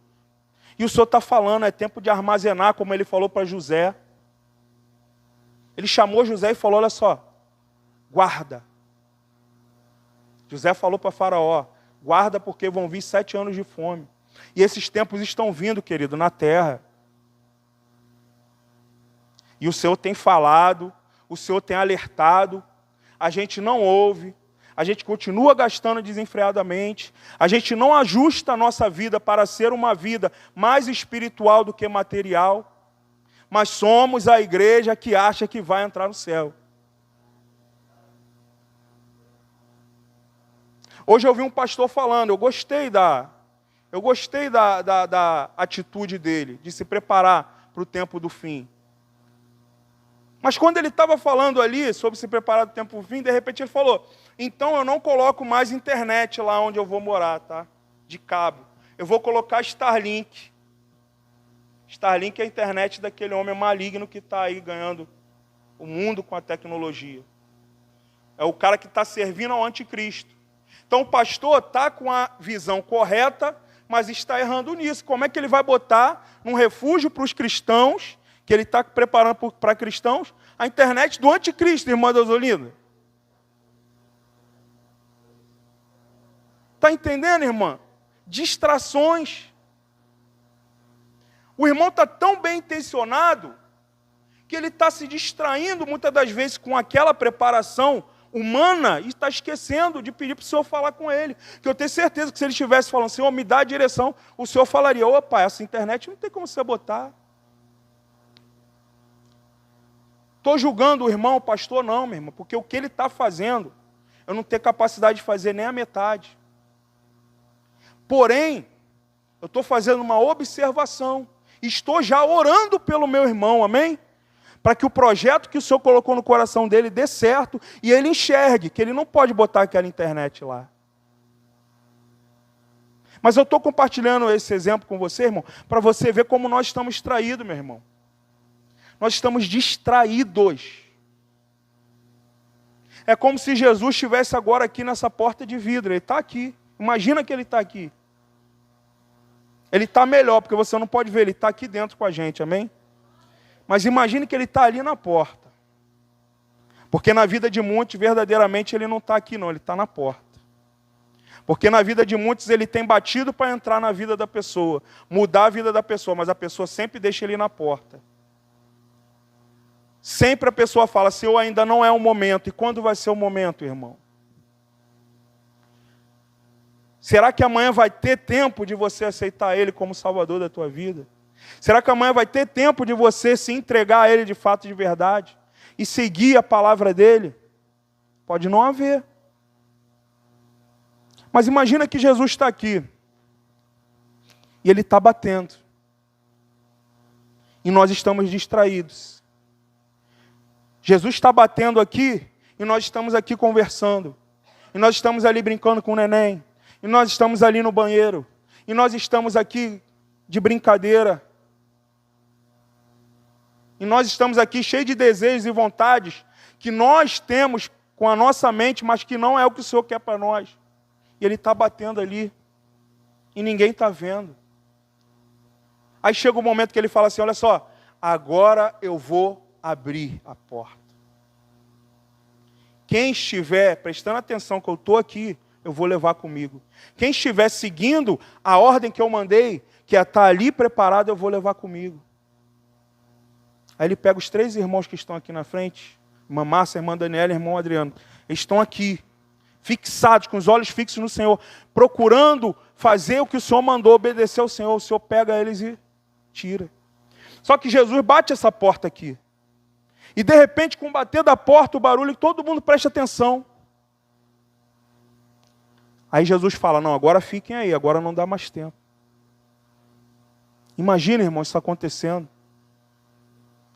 E o Senhor está falando, é tempo de armazenar, como Ele falou para José. Ele chamou José e falou, olha só, guarda. José falou para Faraó, guarda porque vão vir 7 anos de fome. E esses tempos estão vindo, querido, na terra. E o Senhor tem falado, o Senhor tem alertado, a gente não ouve, a gente continua gastando desenfreadamente, a gente não ajusta a nossa vida para ser uma vida mais espiritual do que material, mas somos a igreja que acha que vai entrar no céu. Hoje eu vi um pastor falando, eu gostei da atitude dele, de se preparar para o tempo do fim. Mas quando ele estava falando ali sobre se preparar para o tempo do fim, de repente ele falou, então eu não coloco mais internet lá onde eu vou morar, tá? De cabo. Eu vou colocar Starlink. Starlink é a internet daquele homem maligno que está aí ganhando o mundo com a tecnologia. É o cara que está servindo ao anticristo. Então o pastor está com a visão correta, mas está errando nisso. Como é que ele vai botar num refúgio para os cristãos, que ele está preparando para cristãos, a internet do anticristo, irmã Deosolina? Está entendendo, irmã? Distrações. O irmão está tão bem intencionado que ele está se distraindo muitas das vezes com aquela preparação humana e está esquecendo de pedir para o Senhor falar com ele. Que eu tenho certeza que se ele estivesse falando, Senhor, me dá a direção, o Senhor falaria, opa, essa internet não tem como você botar. Estou julgando o irmão, o pastor, não, meu irmão, porque o que ele está fazendo, eu não tenho capacidade de fazer nem a metade. Porém, eu estou fazendo uma observação, estou já orando pelo meu irmão, amém? Para que o projeto que o Senhor colocou no coração dele dê certo e ele enxergue que ele não pode botar aquela internet lá. Mas eu estou compartilhando esse exemplo com você, irmão, para você ver como nós estamos distraídos, meu irmão. Nós estamos distraídos. É como se Jesus estivesse agora aqui nessa porta de vidro. Ele está aqui. Imagina que ele está aqui. Ele está melhor, porque você não pode ver. Ele está aqui dentro com a gente, amém? Mas imagine que ele está ali na porta. Porque na vida de muitos, verdadeiramente, ele não está aqui não, ele está na porta. Porque na vida de muitos, ele tem batido para entrar na vida da pessoa, mudar a vida da pessoa, mas a pessoa sempre deixa ele na porta. Sempre a pessoa fala, Senhor, ainda não é o momento. E quando vai ser o momento, irmão? Será que amanhã vai ter tempo de você aceitar Ele como Salvador da tua vida? Será que amanhã vai ter tempo de você se entregar a Ele de fato de verdade? e seguir a palavra dele? Pode não haver. Mas imagina que Jesus está aqui. E ele está batendo. E nós estamos distraídos. Jesus está batendo aqui e nós estamos aqui conversando. E nós estamos ali brincando com o neném. E nós estamos ali no banheiro. E nós estamos aqui de brincadeira. E nós estamos aqui cheios de desejos e vontades que nós temos com a nossa mente, mas que não é o que o Senhor quer para nós. E ele está batendo ali. E ninguém está vendo. Aí chega o momento que ele fala assim, olha só, agora eu vou abrir a porta. Quem estiver prestando atenção que eu estou aqui, eu vou levar comigo. Quem estiver seguindo a ordem que eu mandei, que é estar ali preparado, eu vou levar comigo. Aí ele pega os 3 irmãos que estão aqui na frente, irmã Márcia, irmã Daniela e irmão Adriano. Eles estão aqui, fixados, com os olhos fixos no Senhor, procurando fazer o que o Senhor mandou, obedecer ao Senhor. O Senhor pega eles e tira. Só que Jesus bate essa porta aqui. E de repente, com o bater da porta, o barulho, todo mundo presta atenção. Aí Jesus fala, não, agora fiquem aí, agora não dá mais tempo. Imagina, irmão, isso acontecendo.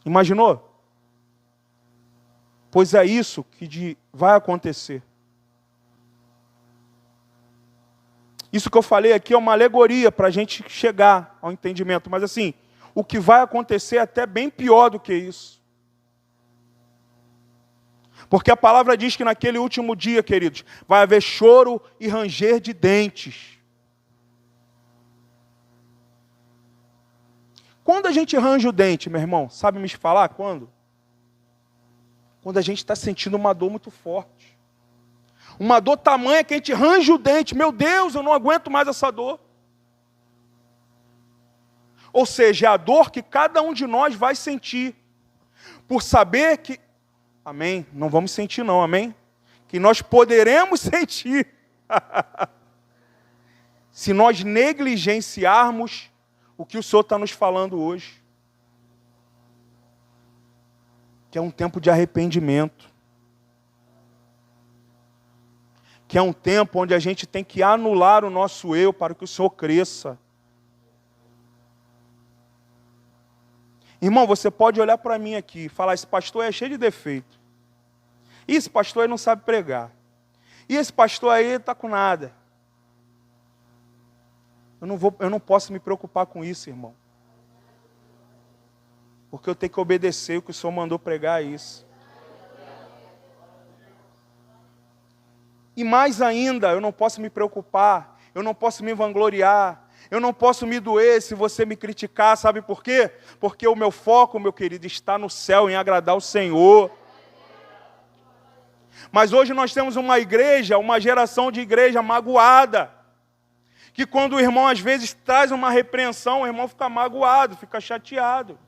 Imaginou? Pois é isso que vai acontecer. Isso que eu falei aqui é uma alegoria para a gente chegar ao entendimento. Mas assim, o que vai acontecer é até bem pior do que isso. Porque a palavra diz que naquele último dia, queridos, vai haver choro e ranger de dentes. Quando a gente range o dente, meu irmão, sabe me falar quando? Quando a gente está sentindo uma dor muito forte. Uma dor tamanha que a gente range o dente. Meu Deus, eu não aguento mais essa dor. Ou seja, é a dor que cada um de nós vai sentir. Por saber que... Amém? Não vamos sentir não, amém? Que nós poderemos sentir. Se nós negligenciarmos o que o Senhor está nos falando hoje. Que é um tempo de arrependimento. Que é um tempo onde a gente tem que anular o nosso eu para que o Senhor cresça. Irmão, você pode olhar para mim aqui e falar, esse pastor é cheio de defeito. E esse pastor aí não sabe pregar. E esse pastor aí está com nada. Eu não posso me preocupar com isso, irmão. Porque eu tenho que obedecer o que o Senhor mandou pregar isso. E mais ainda, eu não posso me preocupar, eu não posso me vangloriar, eu não posso me doer se você me criticar, sabe por quê? Porque o meu foco, meu querido, está no céu, em agradar o Senhor. Mas hoje nós temos uma igreja, uma geração de igreja magoada, que quando o irmão às vezes traz uma repreensão, o irmão fica magoado, fica chateado.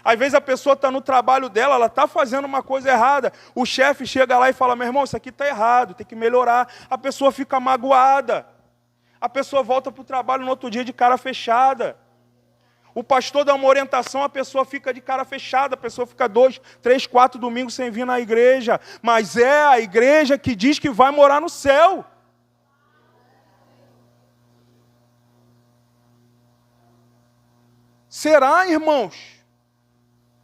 Às vezes a pessoa está no trabalho dela, ela está fazendo uma coisa errada. O chefe chega lá e fala, meu irmão, isso aqui está errado, tem que melhorar. A pessoa fica magoada. A pessoa volta para o trabalho no outro dia de cara fechada. O pastor dá uma orientação, a pessoa fica de cara fechada. A pessoa fica 2, 3, 4 domingos sem vir na igreja. Mas é a igreja que diz que vai morar no céu. Será, irmãos,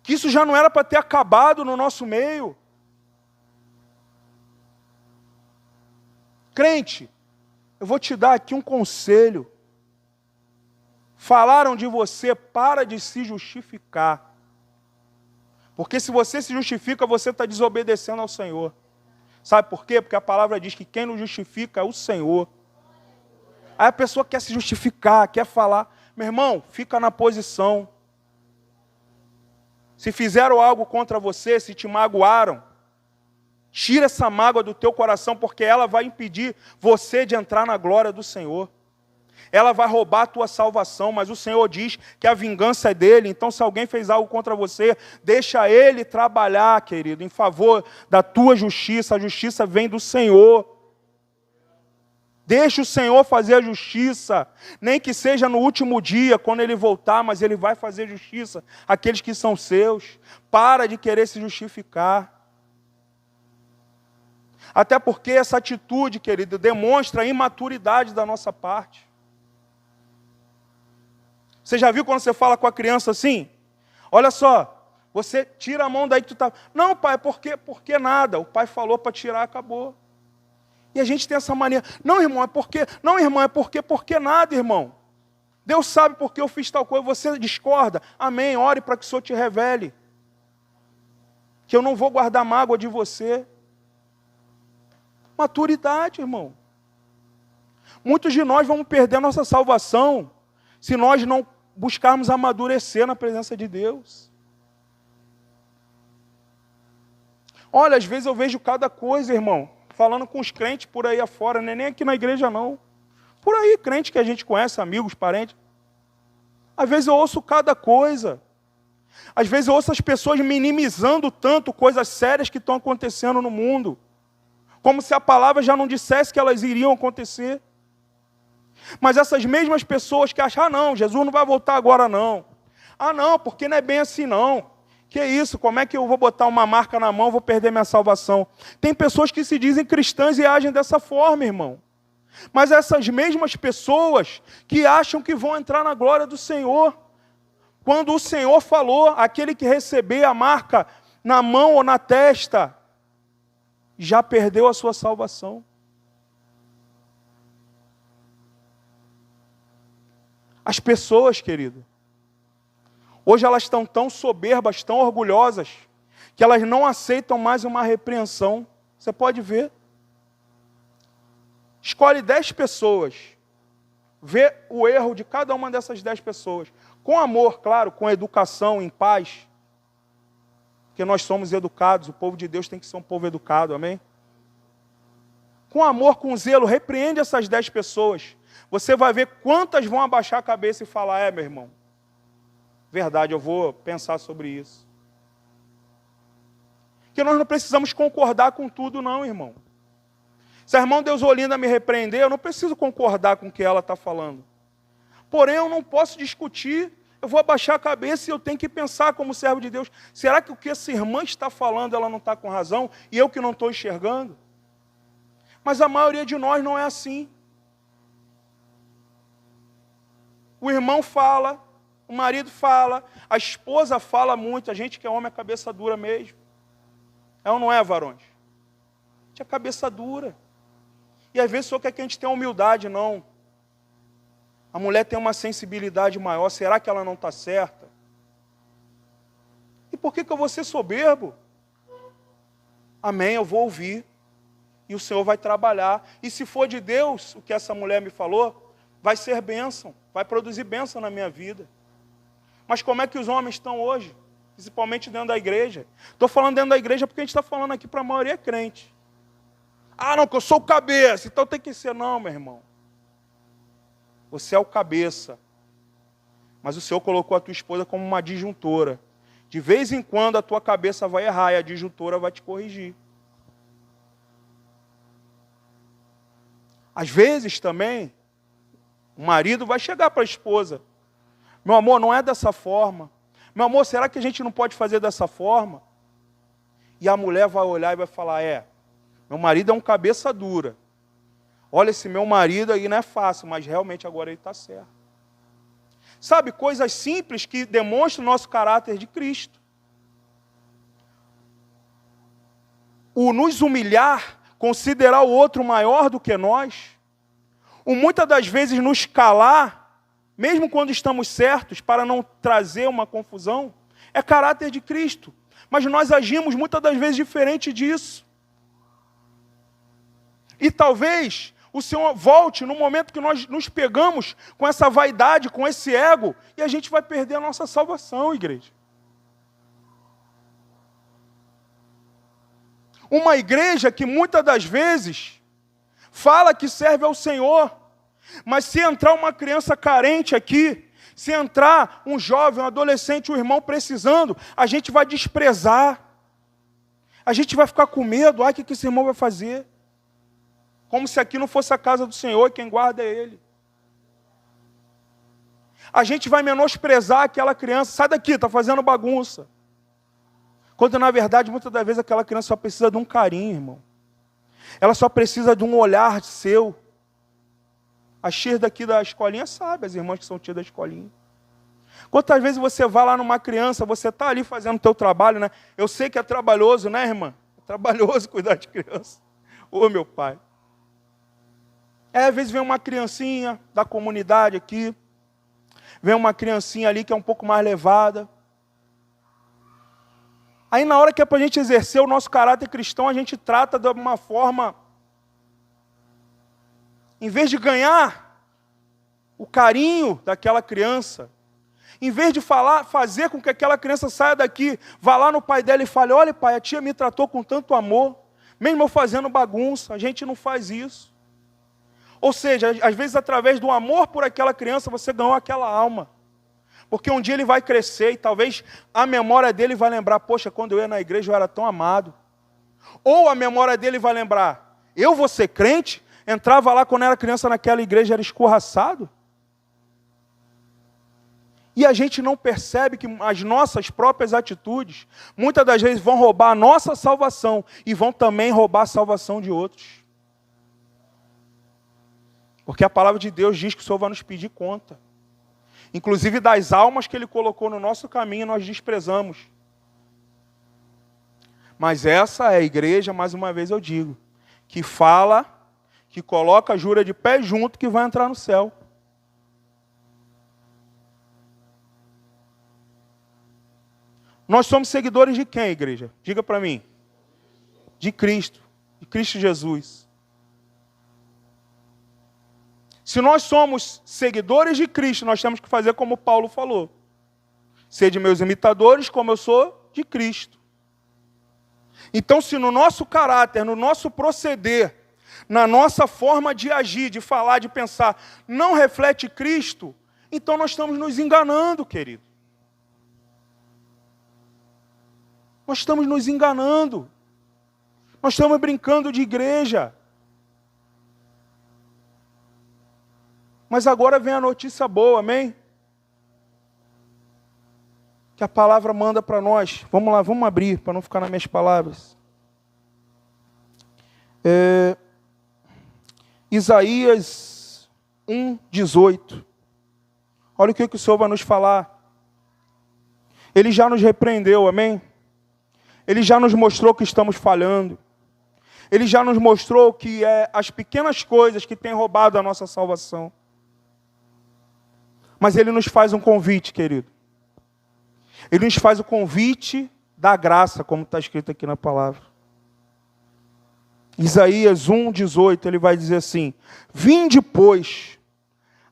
que isso já não era para ter acabado no nosso meio? Crente, eu vou te dar aqui um conselho. Falaram de você, para de se justificar. Porque se você se justifica, você está desobedecendo ao Senhor. Sabe por quê? Porque a palavra diz que quem nos justifica é o Senhor. Aí a pessoa quer se justificar, quer falar. Meu irmão, fica na posição. Se fizeram algo contra você, se te magoaram, tira essa mágoa do teu coração, porque ela vai impedir você de entrar na glória do Senhor. Ela vai roubar a tua salvação, mas o Senhor diz que a vingança é dele. Então, se alguém fez algo contra você, deixa ele trabalhar, querido, em favor da tua justiça. A justiça vem do Senhor. Deixa o Senhor fazer a justiça, nem que seja no último dia, quando Ele voltar, mas Ele vai fazer justiça àqueles que são seus. Para de querer se justificar. Até porque essa atitude, querido, demonstra a imaturidade da nossa parte. Você já viu quando você fala com a criança assim? Olha só, você tira a mão daí que tu está... Não, pai, porque nada. O pai falou para tirar, acabou. E a gente tem essa mania. Não, irmão, é porque... Não, irmão, é porque nada, irmão. Deus sabe porque eu fiz tal coisa. Você discorda. Amém. Ore para que o Senhor te revele. Que eu não vou guardar mágoa de você. Maturidade, irmão. Muitos de nós vamos perder a nossa salvação se nós não buscarmos amadurecer na presença de Deus. Olha, às vezes eu vejo cada coisa, irmão, falando com os crentes por aí afora, não é nem aqui na igreja não. Por aí, crente que a gente conhece, amigos, parentes. Às vezes eu ouço cada coisa. Às vezes eu ouço as pessoas minimizando tanto coisas sérias que estão acontecendo no mundo. Como se a palavra já não dissesse que elas iriam acontecer. Mas essas mesmas pessoas que acham, não, Jesus não vai voltar agora não. Não, porque não é bem assim não. Que isso, como é que eu vou botar uma marca na mão, vou perder minha salvação? Tem pessoas que se dizem cristãs e agem dessa forma, irmão. Mas essas mesmas pessoas que acham que vão entrar na glória do Senhor. Quando o Senhor falou, aquele que receber a marca na mão ou na testa, já perdeu a sua salvação. As pessoas, querido, hoje elas estão tão soberbas, tão orgulhosas, que elas não aceitam mais uma repreensão. Você pode ver. Escolhe 10 pessoas, vê o erro de cada uma dessas 10 pessoas, com amor, claro, com educação, em paz, porque nós somos educados, o povo de Deus tem que ser um povo educado, amém? Com amor, com zelo, repreende essas 10 pessoas. Você vai ver quantas vão abaixar a cabeça e falar, meu irmão, verdade, eu vou pensar sobre isso. Porque nós não precisamos concordar com tudo não, irmão. Se a irmã Deusolinda me repreender, eu não preciso concordar com o que ela está falando. Porém, eu não posso discutir, eu vou abaixar a cabeça e eu tenho que pensar como servo de Deus. Será que o que essa irmã está falando, ela não está com razão e eu que não estou enxergando? Mas a maioria de nós não é assim. O irmão fala, o marido fala, a esposa fala muito, a gente que é homem é cabeça dura mesmo. É ou não é, varões? A gente é cabeça dura. E às vezes só quer que a gente tenha humildade, não. A mulher tem uma sensibilidade maior, será que ela não está certa? E por que eu vou ser soberbo? Amém, eu vou ouvir. E o Senhor vai trabalhar. E se for de Deus, o que essa mulher me falou, vai ser bênção, vai produzir bênção na minha vida. Mas como é que os homens estão hoje? Principalmente dentro da igreja. Estou falando dentro da igreja porque a gente está falando aqui para a maioria crente. Não, que eu sou o cabeça, então tem que ser. Não, meu irmão. Você é o cabeça. Mas o Senhor colocou a tua esposa como uma disjuntora. De vez em quando a tua cabeça vai errar e a disjuntora vai te corrigir. Às vezes também, o marido vai chegar para a esposa. Meu amor, não é dessa forma. Meu amor, será que a gente não pode fazer dessa forma? E a mulher vai olhar e vai falar, meu marido é um cabeça dura. Olha, esse meu marido aí não é fácil, mas realmente agora ele está certo. Sabe, coisas simples que demonstram o nosso caráter de Cristo. O nos humilhar, considerar o outro maior do que nós. O muitas das vezes nos calar, mesmo quando estamos certos, para não trazer uma confusão, é caráter de Cristo. Mas nós agimos muitas das vezes diferente disso. E talvez o Senhor volte no momento que nós nos pegamos com essa vaidade, com esse ego, e a gente vai perder a nossa salvação, igreja. Uma igreja que muitas das vezes fala que serve ao Senhor, mas se entrar uma criança carente aqui, se entrar um jovem, um adolescente, um irmão precisando, a gente vai desprezar. A gente vai ficar com medo, o que esse irmão vai fazer? Como se aqui não fosse a casa do Senhor e quem guarda é Ele. A gente vai menosprezar aquela criança. Sai daqui, está fazendo bagunça. Quando na verdade, muitas das vezes, aquela criança só precisa de um carinho, irmão. Ela só precisa de um olhar seu. As tias daqui da escolinha sabem, as irmãs que são tias da escolinha. Quantas vezes você vai lá numa criança, você está ali fazendo o teu trabalho, né? Eu sei que é trabalhoso, né, irmã? É trabalhoso cuidar de criança. Ô, meu pai. Às vezes vem uma criancinha da comunidade aqui, vem uma criancinha ali que é um pouco mais levada. Aí na hora que é para a gente exercer o nosso caráter cristão, a gente trata de uma forma, em vez de ganhar o carinho daquela criança, em vez de fazer com que aquela criança saia daqui, vá lá no pai dela e fale, olha pai, a tia me tratou com tanto amor, mesmo eu fazendo bagunça, a gente não faz isso. Ou seja, às vezes através do amor por aquela criança, você ganhou aquela alma. Porque um dia ele vai crescer e talvez a memória dele vai lembrar, poxa, quando eu ia na igreja eu era tão amado. Ou a memória dele vai lembrar, eu vou ser crente, entrava lá quando era criança naquela igreja, era escorraçado. E a gente não percebe que as nossas próprias atitudes, muitas das vezes vão roubar a nossa salvação e vão também roubar a salvação de outros. Porque a palavra de Deus diz que o Senhor vai nos pedir conta. Inclusive das almas que Ele colocou no nosso caminho, nós desprezamos. Mas essa é a igreja, mais uma vez eu digo, que fala, que coloca, jura de pé junto, que vai entrar no céu. Nós somos seguidores de quem, igreja? Diga para mim. De Cristo Jesus. Se nós somos seguidores de Cristo, nós temos que fazer como Paulo falou. Sede meus imitadores, como eu sou de Cristo. Então, se no nosso caráter, no nosso proceder, na nossa forma de agir, de falar, de pensar, não reflete Cristo, então nós estamos nos enganando, querido. Nós estamos nos enganando. Nós estamos brincando de igreja. Mas agora vem a notícia boa, amém? Que a palavra manda para nós. Vamos lá, vamos abrir, para não ficar nas minhas palavras. Isaías 1:18. Olha o que o Senhor vai nos falar. Ele já nos repreendeu, amém? Ele já nos mostrou que estamos falhando. Ele já nos mostrou que é as pequenas coisas que têm roubado a nossa salvação. Mas Ele nos faz um convite, querido. Ele nos faz o convite da graça, como está escrito aqui na palavra. Isaías 1:18, ele vai dizer assim, vinde, pois,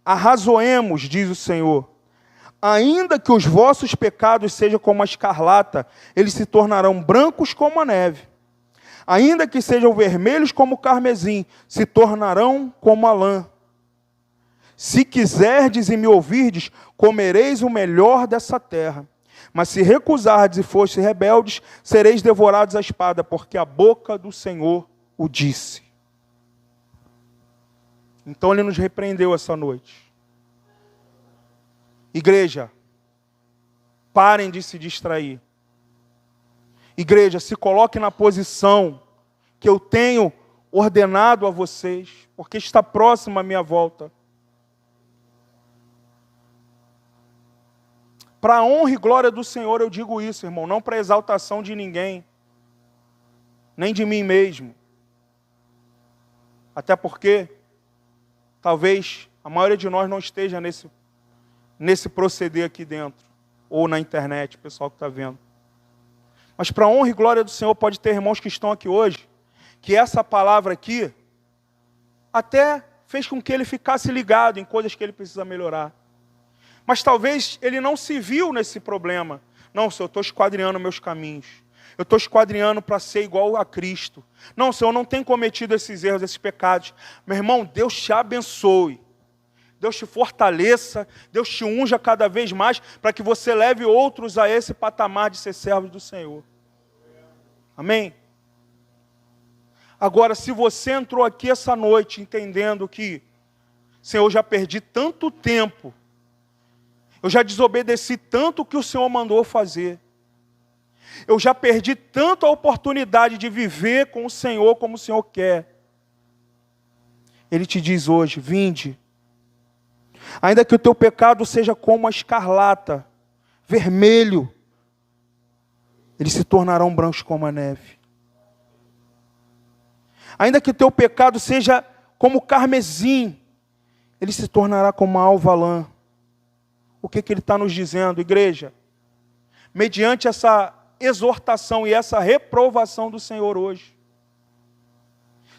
arrazoemos, diz o Senhor, ainda que os vossos pecados sejam como a escarlata, eles se tornarão brancos como a neve. Ainda que sejam vermelhos como o carmesim, se tornarão como a lã. Se quiserdes e me ouvirdes, comereis o melhor dessa terra. Mas se recusardes e fostes rebeldes, sereis devorados à espada, porque a boca do Senhor o disse. Então Ele nos repreendeu essa noite. Igreja, parem de se distrair. Igreja, se coloque na posição que eu tenho ordenado a vocês, porque está próxima a minha volta. Para a honra e glória do Senhor eu digo isso, irmão, não para exaltação de ninguém, nem de mim mesmo. Até porque, talvez, a maioria de nós não esteja nesse proceder aqui dentro, ou na internet, o pessoal que está vendo. Mas para a honra e glória do Senhor, pode ter irmãos que estão aqui hoje, que essa palavra aqui, até fez com que ele ficasse ligado em coisas que ele precisa melhorar. Mas talvez ele não se viu nesse problema. Não, Senhor, eu estou esquadrinhando meus caminhos. Eu estou esquadrinhando para ser igual a Cristo. Não, Senhor, eu não tenho cometido esses erros, esses pecados. Meu irmão, Deus te abençoe. Deus te fortaleça. Deus te unja cada vez mais para que você leve outros a esse patamar de ser servos do Senhor. Amém? Agora, se você entrou aqui essa noite entendendo que, Senhor, eu já perdi tanto tempo, eu já desobedeci tanto o que o Senhor mandou fazer, eu já perdi tanto a oportunidade de viver com o Senhor como o Senhor quer. Ele te diz hoje, vinde. Ainda que o teu pecado seja como a escarlata, vermelho, eles se tornarão brancos como a neve. Ainda que o teu pecado seja como o carmesim, ele se tornará como a alva lã. O que ele está nos dizendo, igreja? Mediante essa exortação e essa reprovação do Senhor hoje,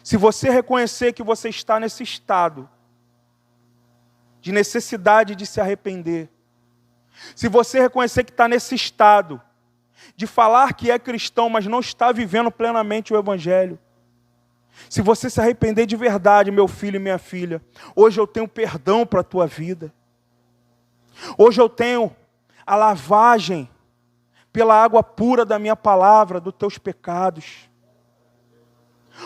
se você reconhecer que você está nesse estado de necessidade de se arrepender, se você reconhecer que está nesse estado de falar que é cristão, mas não está vivendo plenamente o Evangelho, se você se arrepender de verdade, meu filho e minha filha, hoje eu tenho perdão para a tua vida. Hoje eu tenho a lavagem pela água pura da minha palavra, dos teus pecados.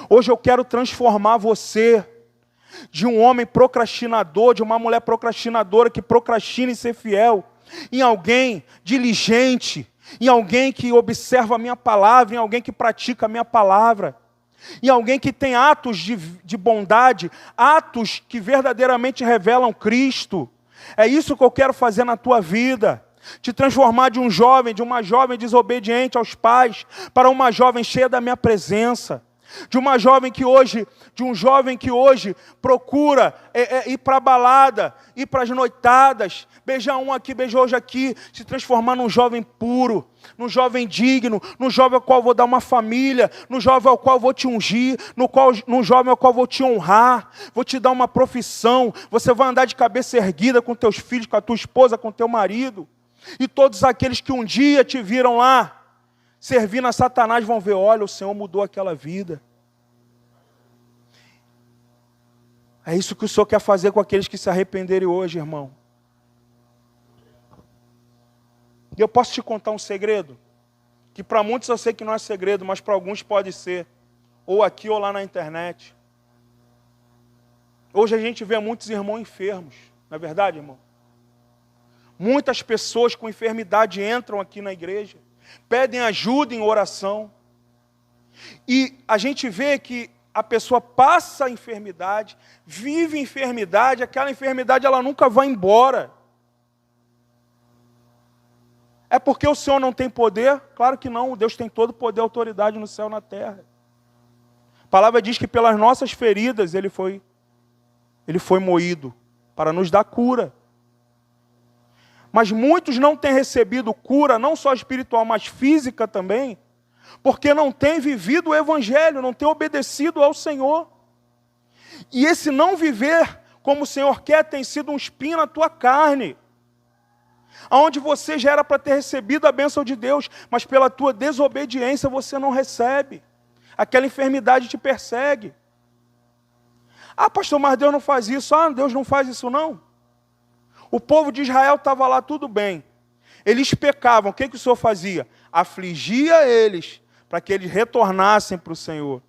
Hoje eu quero transformar você de um homem procrastinador, de uma mulher procrastinadora que procrastina em ser fiel, em alguém diligente, em alguém que observa a minha palavra, em alguém que pratica a minha palavra, em alguém que tem atos de bondade, atos que verdadeiramente revelam Cristo. É isso que eu quero fazer na tua vida. Te transformar de um jovem, de uma jovem desobediente aos pais, para uma jovem cheia da minha presença. De um jovem que hoje procura ir para a balada, ir para as noitadas, beijar um aqui, beijar hoje aqui, se transformar num jovem puro, num jovem digno, num jovem ao qual vou dar uma família, num jovem ao qual vou te ungir, num jovem ao qual vou te honrar, vou te dar uma profissão, você vai andar de cabeça erguida com teus filhos, com a tua esposa, com teu marido, e todos aqueles que um dia te viram lá, servindo a Satanás, vão ver, olha, o Senhor mudou aquela vida. É isso que o Senhor quer fazer com aqueles que se arrependerem hoje, irmão. E eu posso te contar um segredo? Que para muitos eu sei que não é segredo, mas para alguns pode ser. Ou aqui ou lá na internet. Hoje a gente vê muitos irmãos enfermos. Não é verdade, irmão? Muitas pessoas com enfermidade entram aqui na igreja, pedem ajuda em oração. E a gente vê que a pessoa passa a enfermidade, vive enfermidade, aquela enfermidade ela nunca vai embora. É porque o Senhor não tem poder? Claro que não, Deus tem todo poder e autoridade no céu e na terra. A palavra diz que pelas nossas feridas Ele foi moído, para nos dar cura. Mas muitos não têm recebido cura, não só espiritual, mas física também, porque não têm vivido o Evangelho, não têm obedecido ao Senhor. E esse não viver como o Senhor quer tem sido um espinho na tua carne, onde você já era para ter recebido a bênção de Deus, mas pela tua desobediência você não recebe. Aquela enfermidade te persegue. Ah, pastor, mas Deus não faz isso. Ah, Deus não faz isso não. O povo de Israel estava lá tudo bem. Eles pecavam, o que o Senhor fazia? Afligia eles, para que eles retornassem para o Senhor.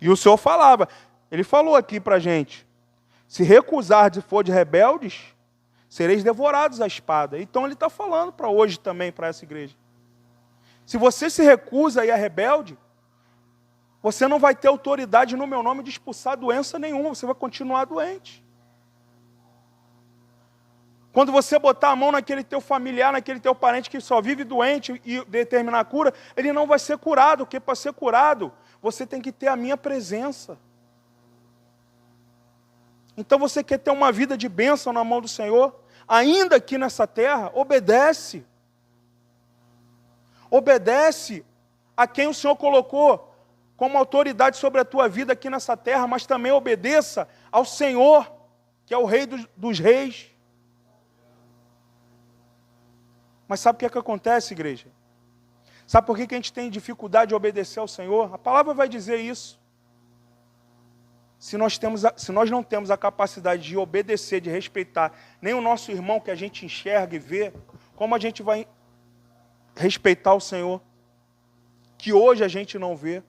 E o Senhor falava, Ele falou aqui para a gente, se recusar e for de rebeldes, sereis devorados à espada. Então Ele está falando para hoje também, para essa igreja. Se você se recusa e é rebelde, você não vai ter autoridade no meu nome de expulsar doença nenhuma, você vai continuar doente. Quando você botar a mão naquele teu familiar, naquele teu parente que só vive doente e determinar a cura, ele não vai ser curado, porque para ser curado, você tem que ter a minha presença. Então você quer ter uma vida de bênção na mão do Senhor, ainda aqui nessa terra, obedece. Obedece a quem o Senhor colocou como autoridade sobre a tua vida aqui nessa terra, mas também obedeça ao Senhor, que é o Rei dos Reis. Mas sabe o que é que acontece, igreja? Sabe por que a gente tem dificuldade de obedecer ao Senhor? A palavra vai dizer isso. Se nós não temos a capacidade de obedecer, de respeitar nem o nosso irmão que a gente enxerga e vê, como a gente vai respeitar o Senhor, que hoje a gente não vê?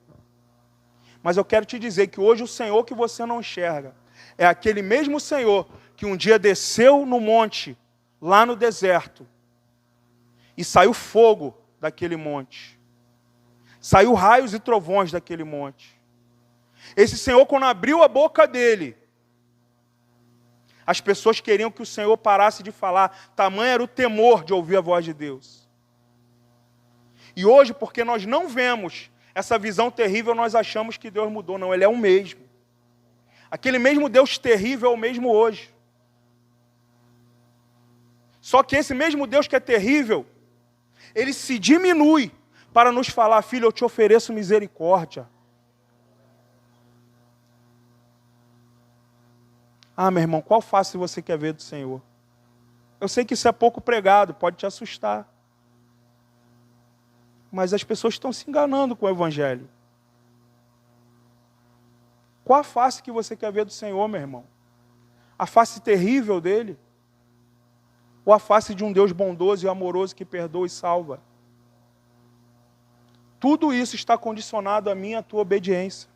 Mas eu quero te dizer que hoje o Senhor que você não enxerga é aquele mesmo Senhor que um dia desceu no monte, lá no deserto, e saiu fogo daquele monte. Saiu raios e trovões daquele monte. Esse Senhor, quando abriu a boca dele, as pessoas queriam que o Senhor parasse de falar. Tamanho era o temor de ouvir a voz de Deus. E hoje, porque nós não vemos essa visão terrível, nós achamos que Deus mudou. Não, Ele é o mesmo. Aquele mesmo Deus terrível é o mesmo hoje. Só que esse mesmo Deus que é terrível, Ele se diminui para nos falar: filho, eu te ofereço misericórdia. Ah, meu irmão, qual face você quer ver do Senhor? Eu sei que isso é pouco pregado, pode te assustar. Mas as pessoas estão se enganando com o Evangelho. Qual a face que você quer ver do Senhor, meu irmão? A face terrível dele? Ou a face de um Deus bondoso e amoroso que perdoa e salva? Tudo isso está condicionado a mim e a tua obediência.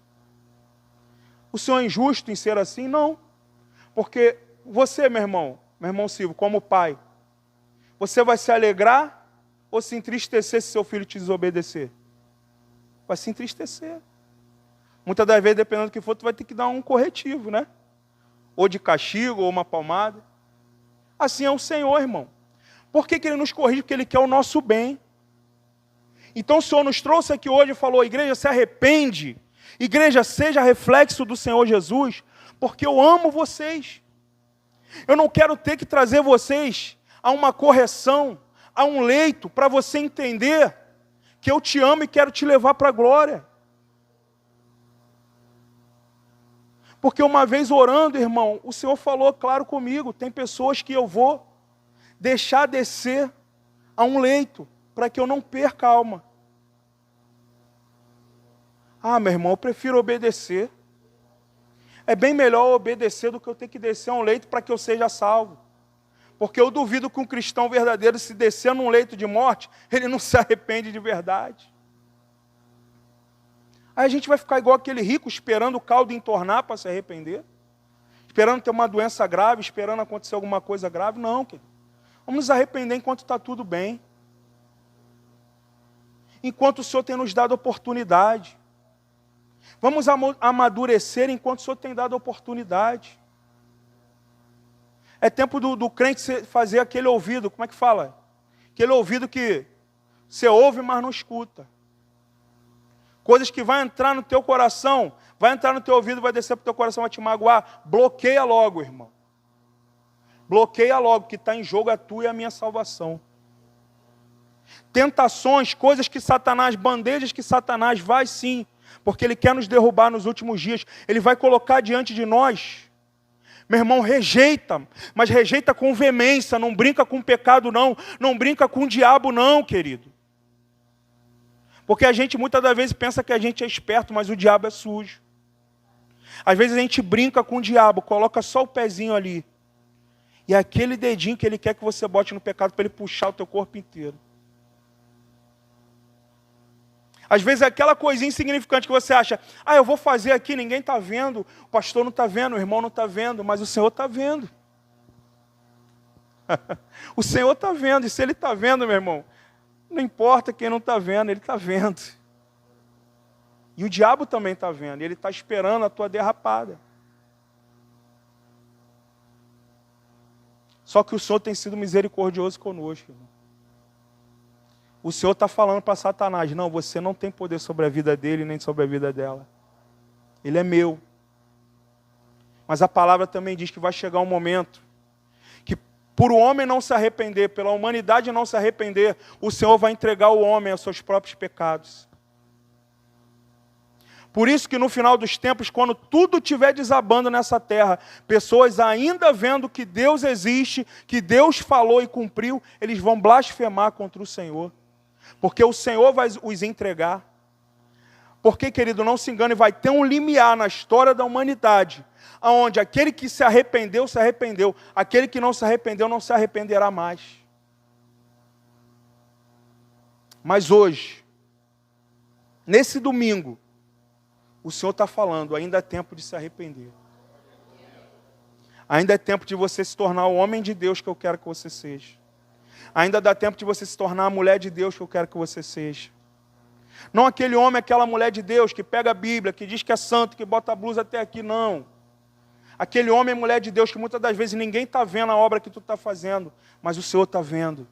O Senhor é injusto em ser assim? Não. Porque você, meu irmão Silvio, como pai, você vai se alegrar ou se entristecer se seu filho te desobedecer? Vai se entristecer. Muitas das vezes, dependendo do que for, tu vai ter que dar um corretivo, né? Ou de castigo, ou uma palmada. Assim é o Senhor, irmão. Por que Ele nos corrige? Porque Ele quer o nosso bem. Então o Senhor nos trouxe aqui hoje e falou: igreja, se arrepende. Igreja, seja reflexo do Senhor Jesus, porque eu amo vocês. Eu não quero ter que trazer vocês a uma correção, a um leito, para você entender que eu te amo e quero te levar para a glória. Porque uma vez orando, irmão, o Senhor falou claro comigo: tem pessoas que eu vou deixar descer a um leito, para que eu não perca a alma. Ah, meu irmão, eu prefiro obedecer. É bem melhor obedecer do que eu ter que descer a um leito para que eu seja salvo. Porque eu duvido que um cristão verdadeiro, se descer num leito de morte, ele não se arrepende de verdade. Aí a gente vai ficar igual aquele rico, esperando o caldo entornar para se arrepender. Esperando ter uma doença grave, esperando acontecer alguma coisa grave. Não, querido. Vamos nos arrepender enquanto está tudo bem. Enquanto o Senhor tem nos dado oportunidade. Vamos amadurecer enquanto o Senhor tem dado oportunidade. É tempo do crente fazer aquele ouvido, como é que fala? Aquele ouvido que você ouve, mas não escuta. Coisas que vai entrar no teu coração, vai entrar no teu ouvido, vai descer para o teu coração, vai te magoar. Bloqueia logo, irmão. Bloqueia logo, que está em jogo a tua e a minha salvação. Tentações, coisas que Satanás, bandejas que Satanás vai sim, porque ele quer nos derrubar nos últimos dias. Ele vai colocar diante de nós. Meu irmão, rejeita, mas rejeita com veemência, não brinca com o pecado não, não brinca com o diabo não, querido. Porque a gente muitas das vezes pensa que a gente é esperto, mas o diabo é sujo. Às vezes a gente brinca com o diabo, coloca só o pezinho ali. E é aquele dedinho que ele quer que você bote no pecado para ele puxar o teu corpo inteiro. Às vezes é aquela coisinha insignificante que você acha: ah, eu vou fazer aqui, ninguém está vendo, o pastor não está vendo, o irmão não está vendo, mas o Senhor está vendo. O Senhor está vendo, e se Ele está vendo, meu irmão, não importa quem não está vendo, Ele está vendo. E o diabo também está vendo, ele está esperando a tua derrapada. Só que o Senhor tem sido misericordioso conosco, irmão. O Senhor está falando para Satanás: não, você não tem poder sobre a vida dele, nem sobre a vida dela. Ele é meu. Mas a palavra também diz que vai chegar um momento que, por o homem não se arrepender, pela humanidade não se arrepender, o Senhor vai entregar o homem aos seus próprios pecados. Por isso que no final dos tempos, quando tudo estiver desabando nessa terra, pessoas ainda vendo que Deus existe, que Deus falou e cumpriu, eles vão blasfemar contra o Senhor. Porque o Senhor vai os entregar. Porque, querido, não se engane, vai ter um limiar na história da humanidade, onde aquele que se arrependeu, se arrependeu. Aquele que não se arrependeu, não se arrependerá mais. Mas hoje, nesse domingo, o Senhor está falando, ainda é tempo de se arrepender. Ainda é tempo de você se tornar o homem de Deus que eu quero que você seja. Ainda dá tempo de você se tornar a mulher de Deus que eu quero que você seja. Não aquele homem, aquela mulher de Deus que pega a Bíblia, que diz que é santo, que bota a blusa até aqui, não. Aquele homem e mulher de Deus que muitas das vezes ninguém está vendo a obra que tu está fazendo, mas o Senhor está vendo.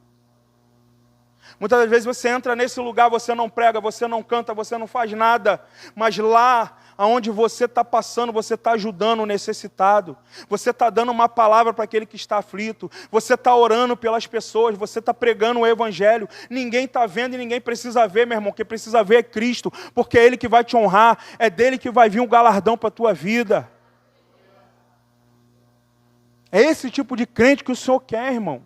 Muitas das vezes você entra nesse lugar, você não prega, você não canta, você não faz nada, mas lá aonde você está passando, você está ajudando o necessitado, você está dando uma palavra para aquele que está aflito, você está orando pelas pessoas, você está pregando o Evangelho, ninguém está vendo e ninguém precisa ver, meu irmão, quem precisa ver é Cristo, porque é Ele que vai te honrar, é dele que vai vir um galardão para a tua vida. É esse tipo de crente que o Senhor quer, irmão.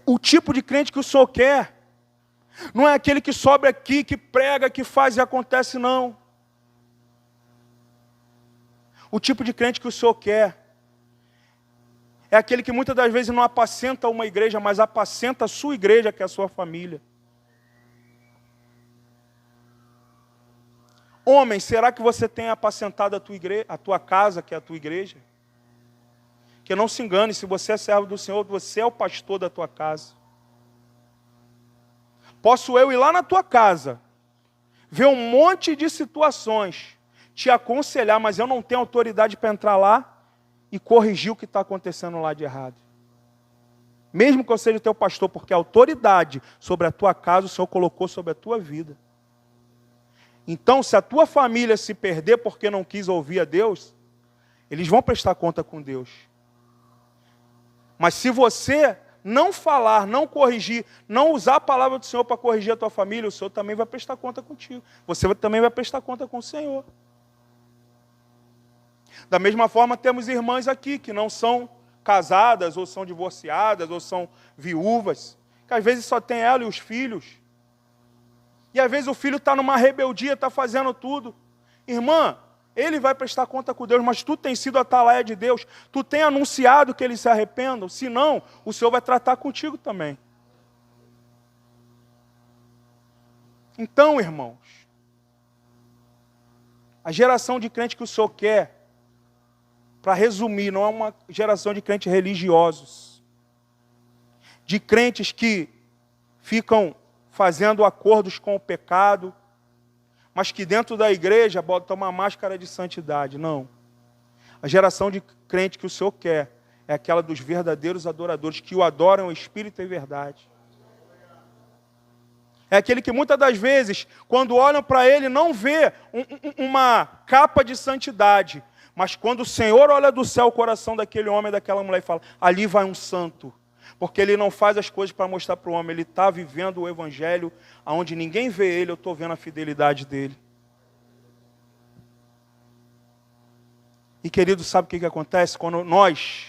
O tipo de crente que o Senhor quer não é aquele que sobe aqui, que prega, que faz e acontece, não. O tipo de crente que o Senhor quer é aquele que muitas das vezes não apacenta uma igreja, mas apacenta a sua igreja, que é a sua família. Homem, será que você tem apacentado a tua casa, que é a tua igreja? Que não se engane, se você é servo do Senhor, você é o pastor da tua casa. Posso eu ir lá na tua casa, ver um monte de situações, te aconselhar, mas eu não tenho autoridade para entrar lá e corrigir o que está acontecendo lá de errado. Mesmo que eu seja o teu pastor, porque a autoridade sobre a tua casa o Senhor colocou sobre a tua vida. Então, se a tua família se perder porque não quis ouvir a Deus, eles vão prestar conta com Deus. Mas se você não falar, não corrigir, não usar a palavra do Senhor para corrigir a tua família, o Senhor também vai prestar conta contigo. Você também vai prestar conta com o Senhor. Da mesma forma, temos irmãs aqui que não são casadas, ou são divorciadas, ou são viúvas, que às vezes só tem ela e os filhos. E às vezes o filho está numa rebeldia, está fazendo tudo. Irmã, ele vai prestar conta com Deus, mas tu tem sido a atalaia de Deus, tu tem anunciado que eles se arrependam, senão o Senhor vai tratar contigo também. Então, irmãos, a geração de crente que o Senhor quer, para resumir, não é uma geração de crentes religiosos, de crentes que ficam fazendo acordos com o pecado, mas que dentro da igreja botam uma máscara de santidade. Não. A geração de crente que o Senhor quer é aquela dos verdadeiros adoradores, que o adoram em espírito e verdade. É aquele que muitas das vezes, quando olham para ele, não vê uma capa de santidade, mas quando o Senhor olha do céu o coração daquele homem, daquela mulher, e fala, ali vai um santo. Porque ele não faz as coisas para mostrar para o homem, ele está vivendo o Evangelho, onde ninguém vê ele, eu estou vendo a fidelidade dele. E querido, sabe o que acontece? Quando nós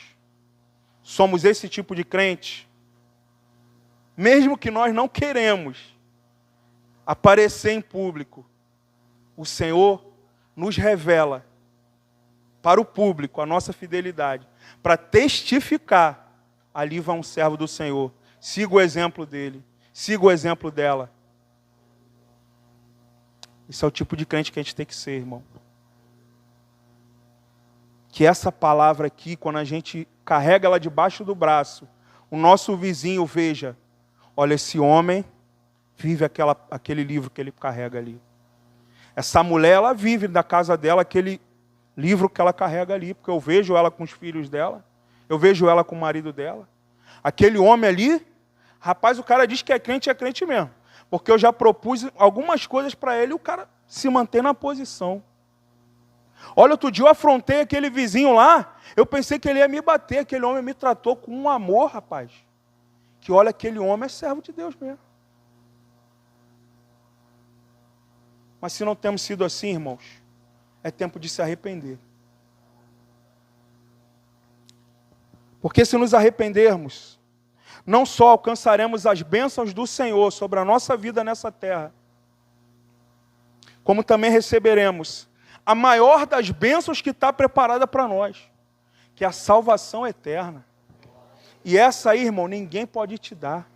somos esse tipo de crente, mesmo que nós não queremos aparecer em público, o Senhor nos revela para o público a nossa fidelidade, para testificar. Ali vai um servo do Senhor. Siga o exemplo dele. Siga o exemplo dela. Esse é o tipo de crente que a gente tem que ser, irmão. Que essa palavra aqui, quando a gente carrega ela debaixo do braço, o nosso vizinho veja, olha, esse homem vive aquele livro que ele carrega ali. Essa mulher, ela vive da casa dela aquele livro que ela carrega ali, porque eu vejo ela com os filhos dela. Eu vejo ela com o marido dela. Aquele homem ali, rapaz, o cara diz que é crente mesmo. Porque eu já propus algumas coisas para ele e o cara se mantém na posição. Olha, outro dia eu afrontei aquele vizinho lá, eu pensei que ele ia me bater, aquele homem me tratou com um amor, rapaz. Que olha, aquele homem é servo de Deus mesmo. Mas se não temos sido assim, irmãos, é tempo de se arrepender. Porque se nos arrependermos, não só alcançaremos as bênçãos do Senhor sobre a nossa vida nessa terra, como também receberemos a maior das bênçãos que está preparada para nós, que é a salvação eterna. E essa aí, irmão, ninguém pode te dar.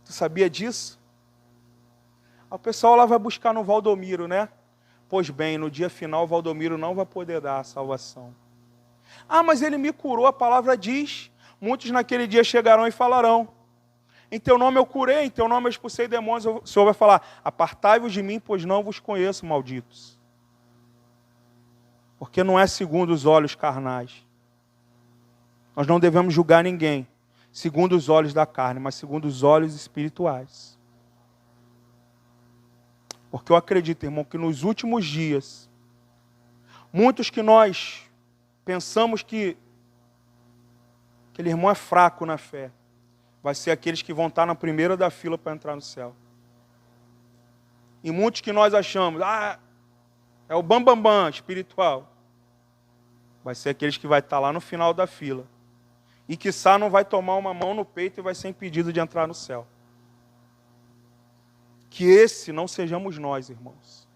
Tu sabia disso? O pessoal lá vai buscar no Valdomiro, né? Pois bem, no dia final o Valdomiro não vai poder dar a salvação. Ah, mas ele me curou, a palavra diz. Muitos naquele dia chegarão e falarão: em teu nome eu curei, em teu nome eu expulsei demônios. O Senhor vai falar: apartai-vos de mim, pois não vos conheço, malditos. Porque não é segundo os olhos carnais. Nós não devemos julgar ninguém segundo os olhos da carne, mas segundo os olhos espirituais. Porque eu acredito, irmão, que nos últimos dias, muitos que nós pensamos que aquele irmão é fraco na fé, vai ser aqueles que vão estar na primeira da fila para entrar no céu. E muitos que nós achamos, é o bambambam espiritual, vai ser aqueles que vai estar lá no final da fila. E quiçá não vai tomar uma mão no peito e vai ser impedido de entrar no céu. Que esse não sejamos nós, irmãos.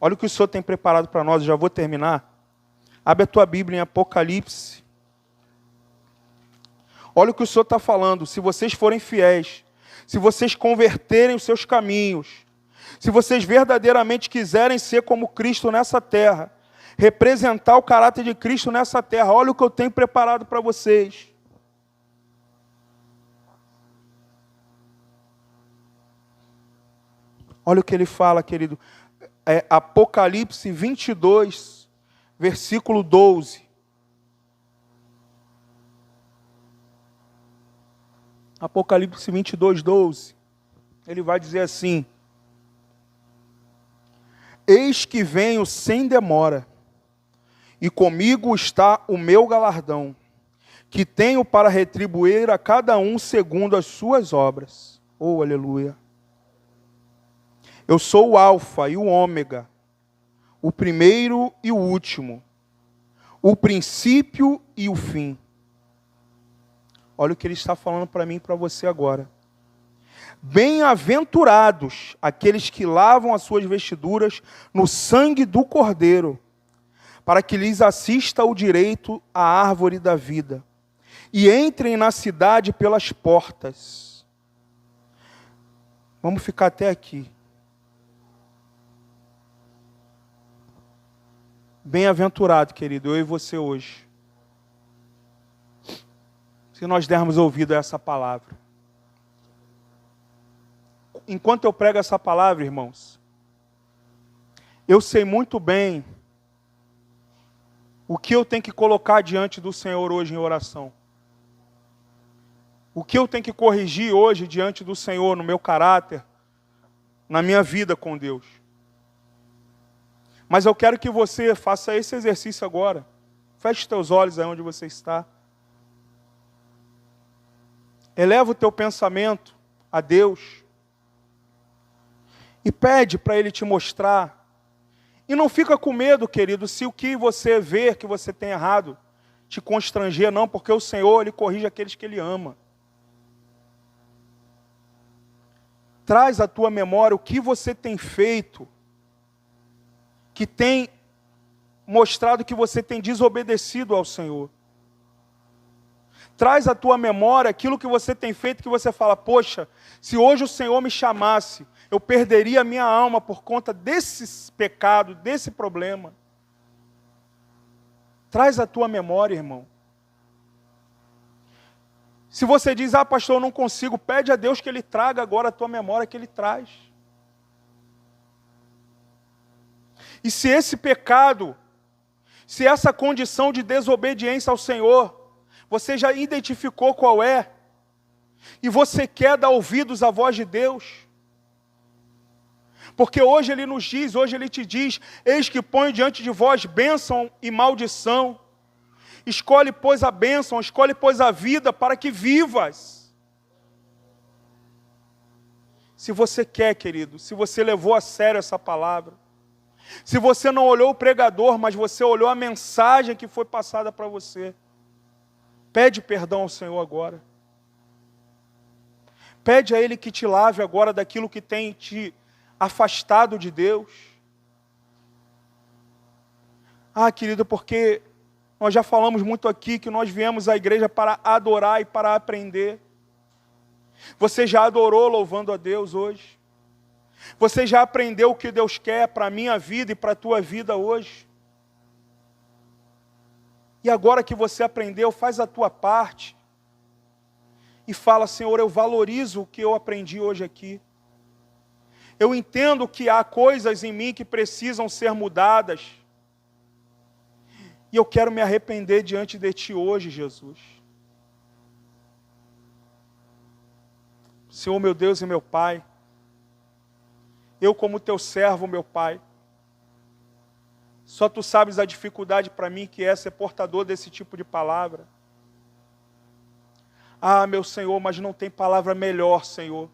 Olha o que o Senhor tem preparado para nós, eu já vou terminar. Abre a tua Bíblia em Apocalipse. Olha o que o Senhor está falando. Se vocês forem fiéis, se vocês converterem os seus caminhos, se vocês verdadeiramente quiserem ser como Cristo nessa terra, representar o caráter de Cristo nessa terra, olha o que eu tenho preparado para vocês. Olha o que ele fala, querido. É Apocalipse 22, versículo 12. Apocalipse 22, 12. Ele vai dizer assim: eis que venho sem demora, e comigo está o meu galardão, que tenho para retribuir a cada um segundo as suas obras. Oh, aleluia! Eu sou o Alfa e o Ômega, o primeiro e o último, o princípio e o fim. Olha o que ele está falando para mim e para você agora. Bem-aventurados aqueles que lavam as suas vestiduras no sangue do Cordeiro, para que lhes assista o direito à árvore da vida, e entrem na cidade pelas portas. Vamos ficar até aqui. Bem-aventurado, querido, eu e você hoje, se nós dermos ouvido a essa palavra. Enquanto eu prego essa palavra, irmãos, eu sei muito bem o que eu tenho que colocar diante do Senhor hoje em oração. O que eu tenho que corrigir hoje diante do Senhor no meu caráter, na minha vida com Deus. Mas eu quero que você faça esse exercício agora. Feche os teus olhos aí onde você está. Eleva o teu pensamento a Deus. E pede para Ele te mostrar. E não fica com medo, querido, se o que você vê que você tem errado te constranger, não, porque o Senhor, Ele corrige aqueles que Ele ama. Traz à tua memória o que você tem feito, que tem mostrado que você tem desobedecido ao Senhor. Traz à tua memória aquilo que você tem feito, que você fala: poxa, se hoje o Senhor me chamasse, eu perderia a minha alma por conta desse pecado, desse problema. Traz à tua memória, irmão. Se você diz: pastor, eu não consigo, pede a Deus que Ele traga agora a tua memória, que Ele traz. E se esse pecado, se essa condição de desobediência ao Senhor, você já identificou qual é, e você quer dar ouvidos à voz de Deus, porque hoje Ele nos diz, hoje Ele te diz: eis que ponho diante de vós bênção e maldição, escolhe, pois, a bênção, escolhe, pois, a vida, para que vivas. Se você quer, querido, se você levou a sério essa palavra, se você não olhou o pregador, mas você olhou a mensagem que foi passada para você, pede perdão ao Senhor agora. Pede a Ele que te lave agora daquilo que tem te afastado de Deus. Querido, porque nós já falamos muito aqui que nós viemos à igreja para adorar e para aprender. Você já adorou louvando a Deus hoje? Você já aprendeu o que Deus quer para a minha vida e para a tua vida hoje? E agora que você aprendeu, faz a tua parte. E fala, Senhor, eu valorizo o que eu aprendi hoje aqui. Eu entendo que há coisas em mim que precisam ser mudadas. E eu quero me arrepender diante de Ti hoje, Jesus. Senhor, meu Deus e meu Pai, eu como Teu servo, meu Pai, só Tu sabes a dificuldade para mim que é ser portador desse tipo de palavra. Ah, meu Senhor, mas não tem palavra melhor, Senhor.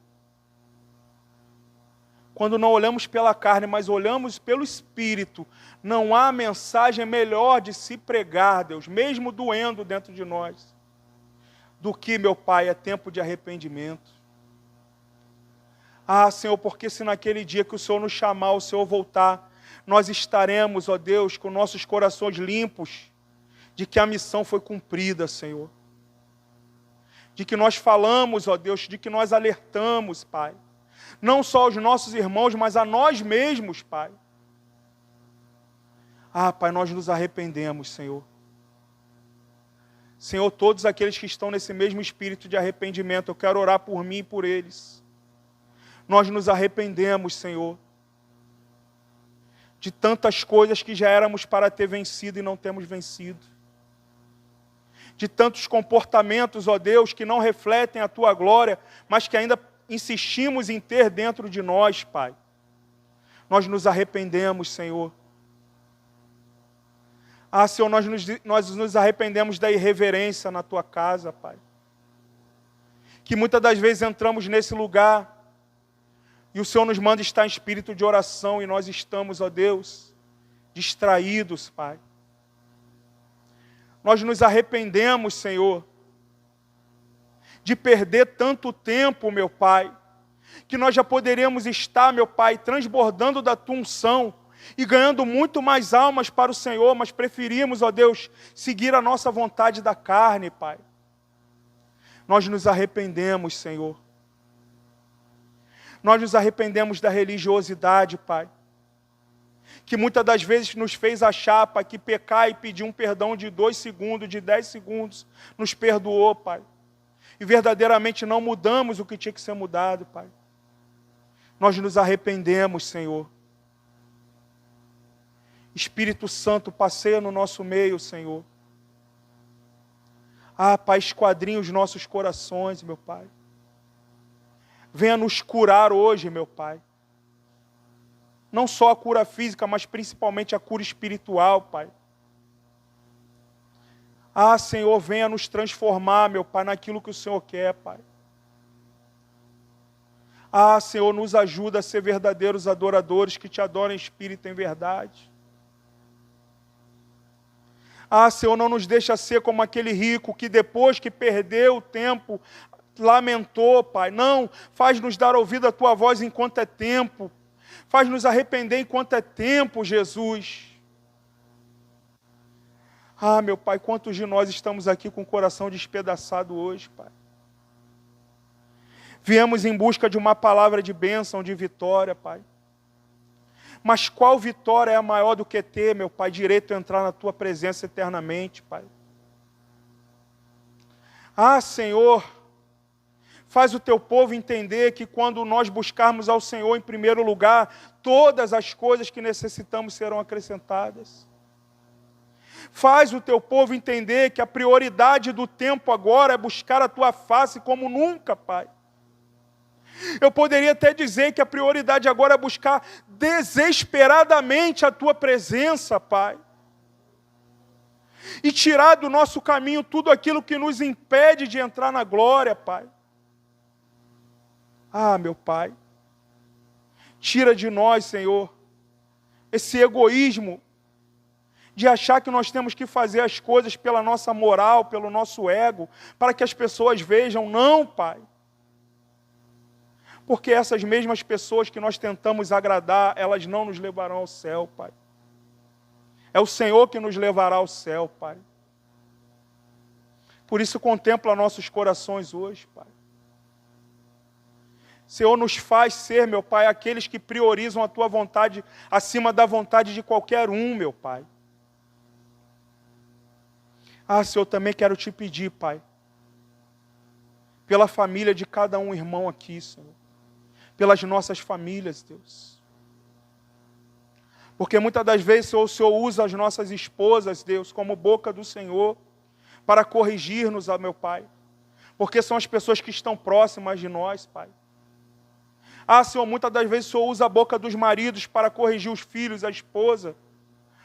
Quando não olhamos pela carne, mas olhamos pelo Espírito, não há mensagem melhor de se pregar, Deus, mesmo doendo dentro de nós, do que, meu Pai, é tempo de arrependimento. Ah, Senhor, porque se naquele dia que o Senhor nos chamar, o Senhor voltar, nós estaremos, ó Deus, com nossos corações limpos, de que a missão foi cumprida, Senhor. De que nós falamos, ó Deus, de que nós alertamos, Pai. Não só aos nossos irmãos, mas a nós mesmos, Pai. Ah, Pai, nós nos arrependemos, Senhor. Senhor, todos aqueles que estão nesse mesmo espírito de arrependimento, eu quero orar por mim e por eles. Nós nos arrependemos, Senhor, de tantas coisas que já éramos para ter vencido e não temos vencido. De tantos comportamentos, ó Deus, que não refletem a Tua glória, mas que ainda insistimos em ter dentro de nós, Pai. Nós nos arrependemos, Senhor. Ah, Senhor, nós nos arrependemos da irreverência na Tua casa, Pai. Que muitas das vezes entramos nesse lugar e o Senhor nos manda estar em espírito de oração e nós estamos, ó Deus, distraídos, Pai. Nós nos arrependemos, Senhor, de perder tanto tempo, meu Pai, que nós já poderíamos estar, meu Pai, transbordando da Tua unção e ganhando muito mais almas para o Senhor, mas preferimos, ó Deus, seguir a nossa vontade da carne, Pai. Nós nos arrependemos, Senhor. Nós nos arrependemos da religiosidade, Pai, que muitas das vezes nos fez achar, Pai, que pecar e pedir um perdão de 2 segundos, de 10 segundos, nos perdoou, Pai. E verdadeiramente não mudamos o que tinha que ser mudado, Pai. Nós nos arrependemos, Senhor. Espírito Santo, passeia no nosso meio, Senhor. Ah, Pai, esquadrinha os nossos corações, meu Pai. Venha nos curar hoje, meu Pai. Não só a cura física, mas principalmente a cura espiritual, Pai. Ah, Senhor, venha nos transformar, meu Pai, naquilo que o Senhor quer, Pai. Ah, Senhor, nos ajuda a ser verdadeiros adoradores que Te adoram em espírito e em verdade. Ah, Senhor, não nos deixa ser como aquele rico que depois que perdeu o tempo, lamentou, Pai. Não, faz-nos dar ouvido à Tua voz enquanto é tempo. Faz-nos arrepender enquanto é tempo, Jesus. Ah, meu Pai, quantos de nós estamos aqui com o coração despedaçado hoje, Pai. Viemos em busca de uma palavra de bênção, de vitória, Pai. Mas qual vitória é maior do que ter, meu Pai, direito a entrar na Tua presença eternamente, Pai? Ah, Senhor, faz o Teu povo entender que quando nós buscarmos ao Senhor em primeiro lugar, todas as coisas que necessitamos serão acrescentadas. Faz o Teu povo entender que a prioridade do tempo agora é buscar a Tua face como nunca, Pai. Eu poderia até dizer que a prioridade agora é buscar desesperadamente a Tua presença, Pai. E tirar do nosso caminho tudo aquilo que nos impede de entrar na glória, Pai. Ah, meu Pai, tira de nós, Senhor, esse egoísmo de achar que nós temos que fazer as coisas pela nossa moral, pelo nosso ego, para que as pessoas vejam. Não, Pai. Porque essas mesmas pessoas que nós tentamos agradar, elas não nos levarão ao céu, Pai. É o Senhor que nos levará ao céu, Pai. Por isso contempla nossos corações hoje, Pai. Senhor, nos faz ser, meu Pai, aqueles que priorizam a Tua vontade acima da vontade de qualquer um, meu Pai. Senhor, também quero te pedir, Pai, pela família de cada um irmão aqui, Senhor. Pelas nossas famílias, Deus. Porque muitas das vezes, Senhor, o Senhor usa as nossas esposas, Deus, como boca do Senhor, para corrigir-nos, meu Pai. Porque são as pessoas que estão próximas de nós, Pai. Senhor, muitas das vezes o Senhor usa a boca dos maridos para corrigir os filhos, a esposa.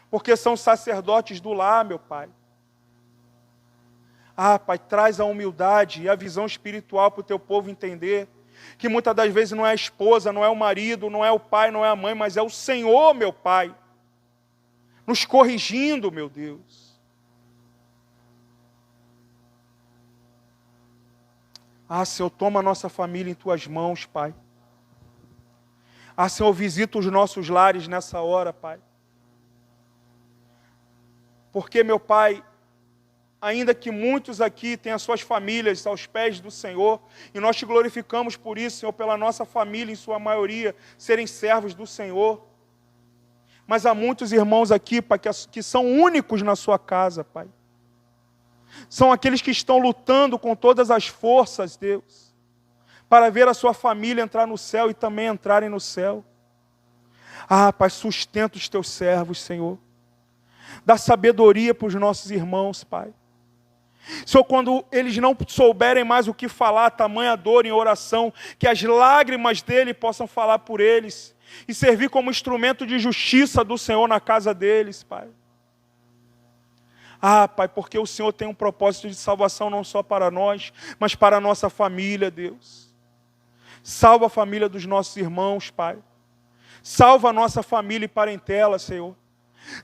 Porque são sacerdotes do lar, meu Pai. Pai, traz a humildade e a visão espiritual para o teu povo entender que muitas das vezes não é a esposa, não é o marido, não é o pai, não é a mãe, mas é o Senhor, meu Pai, nos corrigindo, meu Deus. Senhor, toma a nossa família em tuas mãos, Pai. Senhor, visita os nossos lares nessa hora, Pai. Porque, meu Pai, ainda que muitos aqui tenham as suas famílias aos pés do Senhor, e nós te glorificamos por isso, Senhor, pela nossa família, em sua maioria, serem servos do Senhor. Mas há muitos irmãos aqui, Pai, que são únicos na sua casa, Pai. São aqueles que estão lutando com todas as forças, Deus, para ver a sua família entrar no céu e também entrarem no céu. Pai, sustenta os teus servos, Senhor. Dá sabedoria para os nossos irmãos, Pai. Senhor, quando eles não souberem mais o que falar, tamanha dor em oração, que as lágrimas dele possam falar por eles e servir como instrumento de justiça do Senhor na casa deles, Pai. Pai, porque o Senhor tem um propósito de salvação não só para nós, mas para a nossa família, Deus. Salva a família dos nossos irmãos, Pai. Salva a nossa família e parentela, Senhor.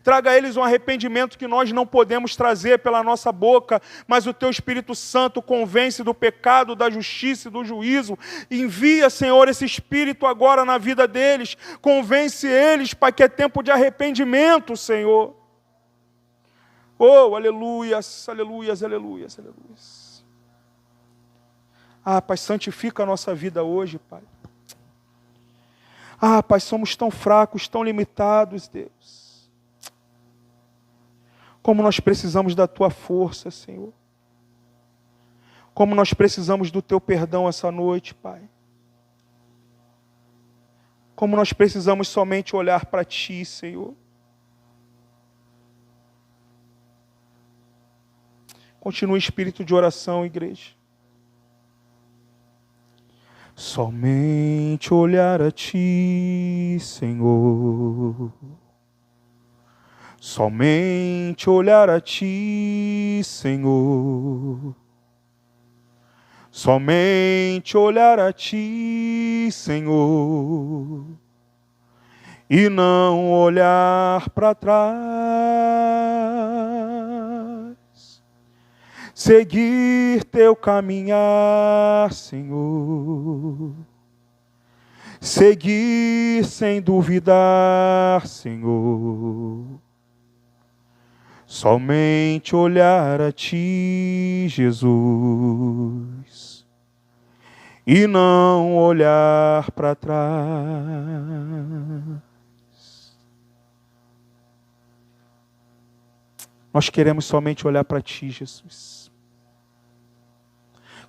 Traga a eles um arrependimento que nós não podemos trazer pela nossa boca, mas o Teu Espírito Santo convence do pecado, da justiça e do juízo. Envia, Senhor, esse Espírito agora na vida deles. Convence eles, Pai, que é tempo de arrependimento, Senhor. Oh, aleluias, aleluias, aleluias, aleluias. Pai, santifica a nossa vida hoje, Pai. Pai, somos tão fracos, tão limitados, Deus. Como nós precisamos da Tua força, Senhor. Como nós precisamos do Teu perdão essa noite, Pai. Como nós precisamos somente olhar para Ti, Senhor. Continue espírito de oração, igreja. Somente olhar a Ti, Senhor. Somente olhar a Ti, Senhor. Somente olhar a Ti, Senhor. E não olhar para trás. Seguir Teu caminhar, Senhor. Seguir sem duvidar, Senhor. Somente olhar a Ti, Jesus, e não olhar para trás. Nós queremos somente olhar para Ti, Jesus.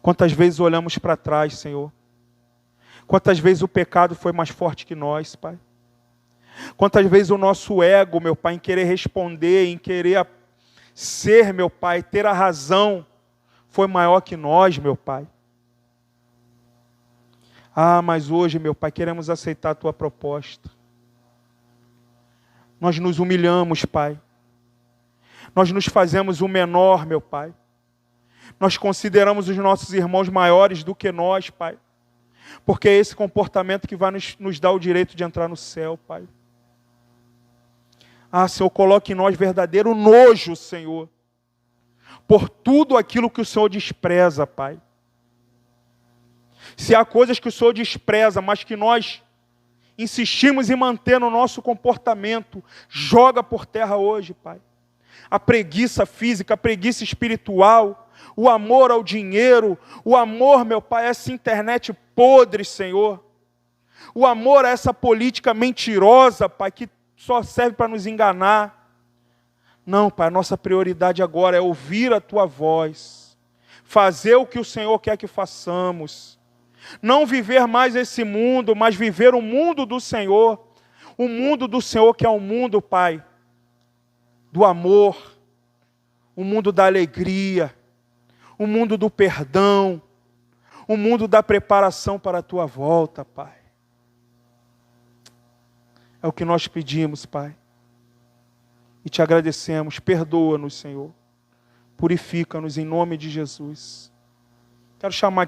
Quantas vezes olhamos para trás, Senhor? Quantas vezes o pecado foi mais forte que nós, Pai? Quantas vezes o nosso ego, meu Pai, em querer responder, em querer ser, meu Pai, ter a razão, foi maior que nós, meu Pai. Mas hoje, meu Pai, queremos aceitar a Tua proposta. Nós nos humilhamos, Pai. Nós nos fazemos o menor, meu Pai. Nós consideramos os nossos irmãos maiores do que nós, Pai. Porque é esse comportamento que vai nos dar o direito de entrar no céu, Pai. Senhor, coloque em nós verdadeiro nojo, Senhor, por tudo aquilo que o Senhor despreza, Pai. Se há coisas que o Senhor despreza, mas que nós insistimos em manter no nosso comportamento, joga por terra hoje, Pai. A preguiça física, a preguiça espiritual, o amor ao dinheiro, o amor, meu Pai, a essa internet podre, Senhor. O amor a essa política mentirosa, Pai, que só serve para nos enganar. Não, Pai, a nossa prioridade agora é ouvir a Tua voz, fazer o que o Senhor quer que façamos. Não viver mais esse mundo, mas viver o mundo do Senhor. O mundo do Senhor que é um mundo, Pai, do amor, o mundo da alegria, o mundo do perdão, o mundo da preparação para a Tua volta, Pai. É o que nós pedimos, Pai. E Te agradecemos. Perdoa-nos, Senhor. Purifica-nos em nome de Jesus. Quero chamar aqui